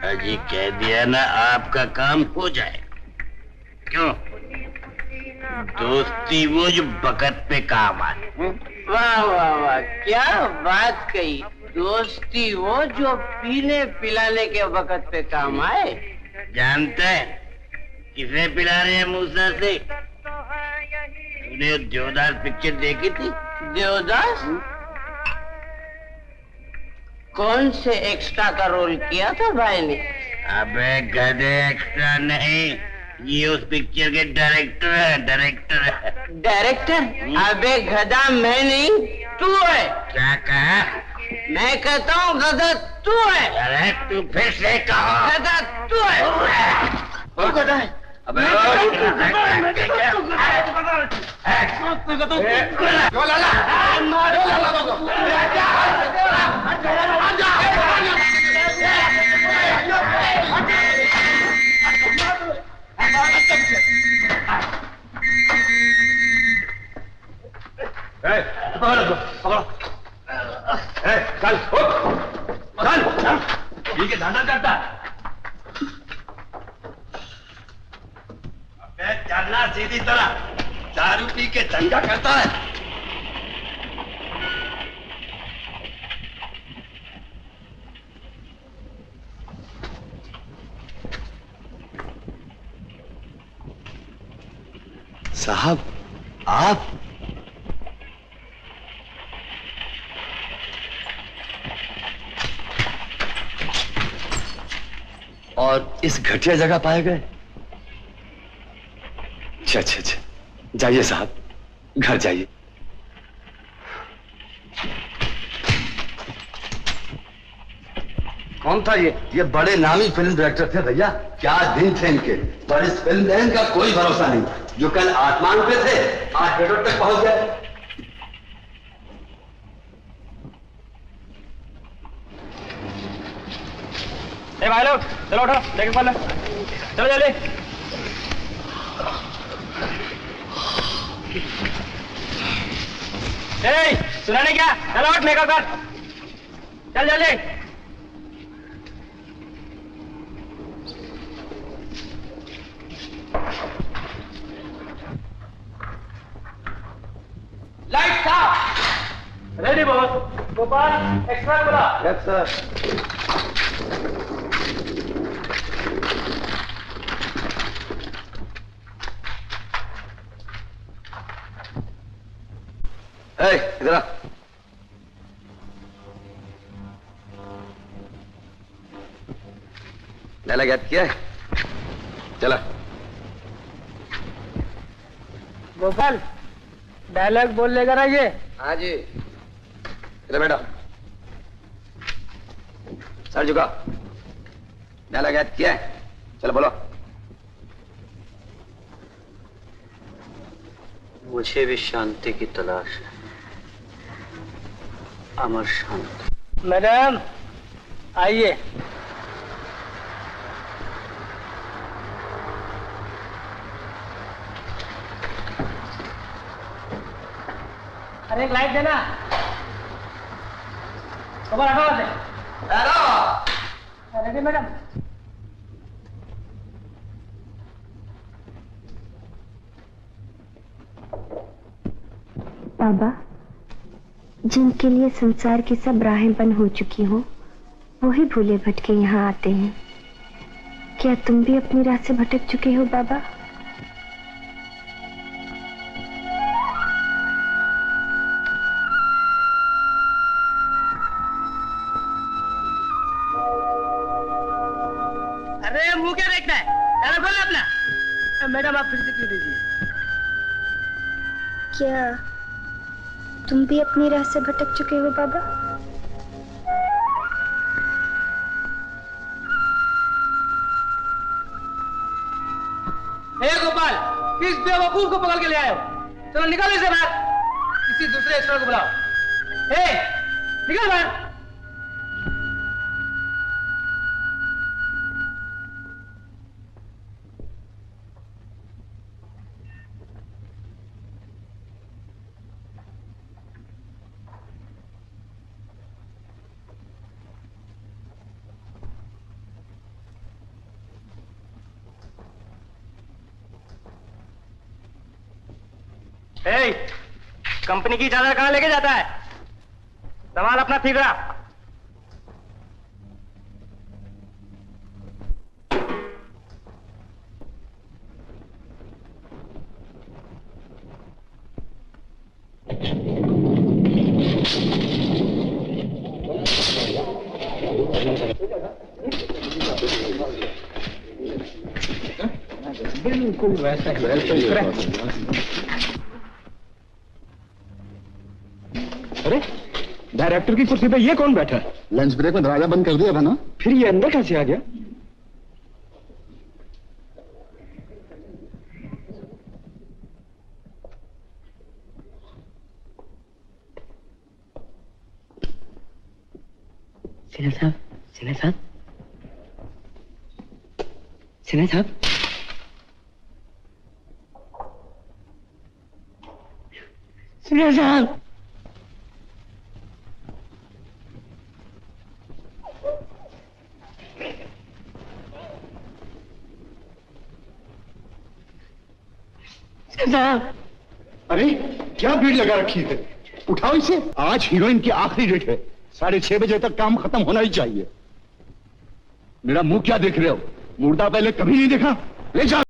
अजी कह दिया ना, आपका काम हो जाए। क्यों? दोस्ती वो जो बकत पे काम आए। वाह वाह वाह, क्या बात कही। दोस्ती वो जो पीने पिलाने के वक्त पे काम आए। जानते हैं किसे पिला रहे हैं मूसा से? तूने देवदास पिक्चर देखी थी? देवदास? कौन से एक्स्ट्रा का रोल किया था भाई ने? अबे गधे, एक्स्ट्रा नहीं, ये उस पिक्चर के डायरेक्टर है। डायरेक्टर? अबे गधा मैं नहीं, तू है। क्या कहा? मैं कहता हूँ गधा तू है। अरे तू फिर से कहो। गधा तू है। तू गधा है? अबे चल चल ठीक है, धंधा करता चलना सीधी तरह, दारू पी के धंधा करता है। साहब आप और इस घटिया जगह पाए गए? अच्छा, जाइए साहब, घर जाइए। कौन था ये बड़े नामी फिल्म डायरेक्टर थे भैया। क्या दिन थे इनके, पर इस फिल्म में इनका कोई भरोसा नहीं। जो कल आसमान पे थे आज पेट्रोल तक पहुंच गए। ए भाई लोग चलो उठो, देख पहले चलो जल्दी। सुना नहीं क्या? चलो उठ, मेकअप कर, चल जल्दी। लाइट साफ, रेडी बॉस। गोपाल एक्स्ट्रा बोला। Yes sir. इधर आ। डायलॉग याद किया है? चला। गोपाल डायलॉग बोल लेगा ना ये? हाँ जी। इधर बैठो, सर झुका। डायलॉग याद किया है? चलो बोलो। मुझे भी शांति की तलाश है, अमर शांति। मैडम आइए। अरे एक लाइट देना। खबर हटाओ से। Ready madam? बाबा, जिनके लिए संसार की सब राहें बंद हो चुकी हो, वो ही भूले भटके यहाँ आते हैं। क्या तुम भी अपनी राह से भटक चुके हो बाबा? अरे मुंह क्या देखना है? चलो बोलो अपना। मैडम आप फिर से क्यों दीजिए? क्या तुम भी अपनी राह से भटक चुके हो बाबा? हे गोपाल, किस बेवकूफ को पकड़ के ले आए हो? चलो निकालो इसे बाहर, किसी दूसरे एक्स्ट्रा को बुलाओ। हे, निकल बाहर। कंपनी की चादर कहां लेके जाता है? संभाल अपना ठीक रहा। बिल्कुल वैसा ही अरे डायरेक्टर की कुर्सी पे ये कौन बैठा है? लंच ब्रेक में दरवाजा बंद कर दिया था ना? फिर ये अंदर कैसे आ गया? सिन्हा साहब, सिन्हा साहब, सिन्हा साहब, सिन्हा साहब, साहब। अरे क्या भीड़ लगा रखी है? उठाओ इसे, आज हीरोइन की आखिरी डेट है, 6:30 बजे तक काम खत्म होना ही चाहिए। मेरा मुंह क्या देख रहे हो? मुर्दा पहले कभी नहीं देखा, ले जाओ।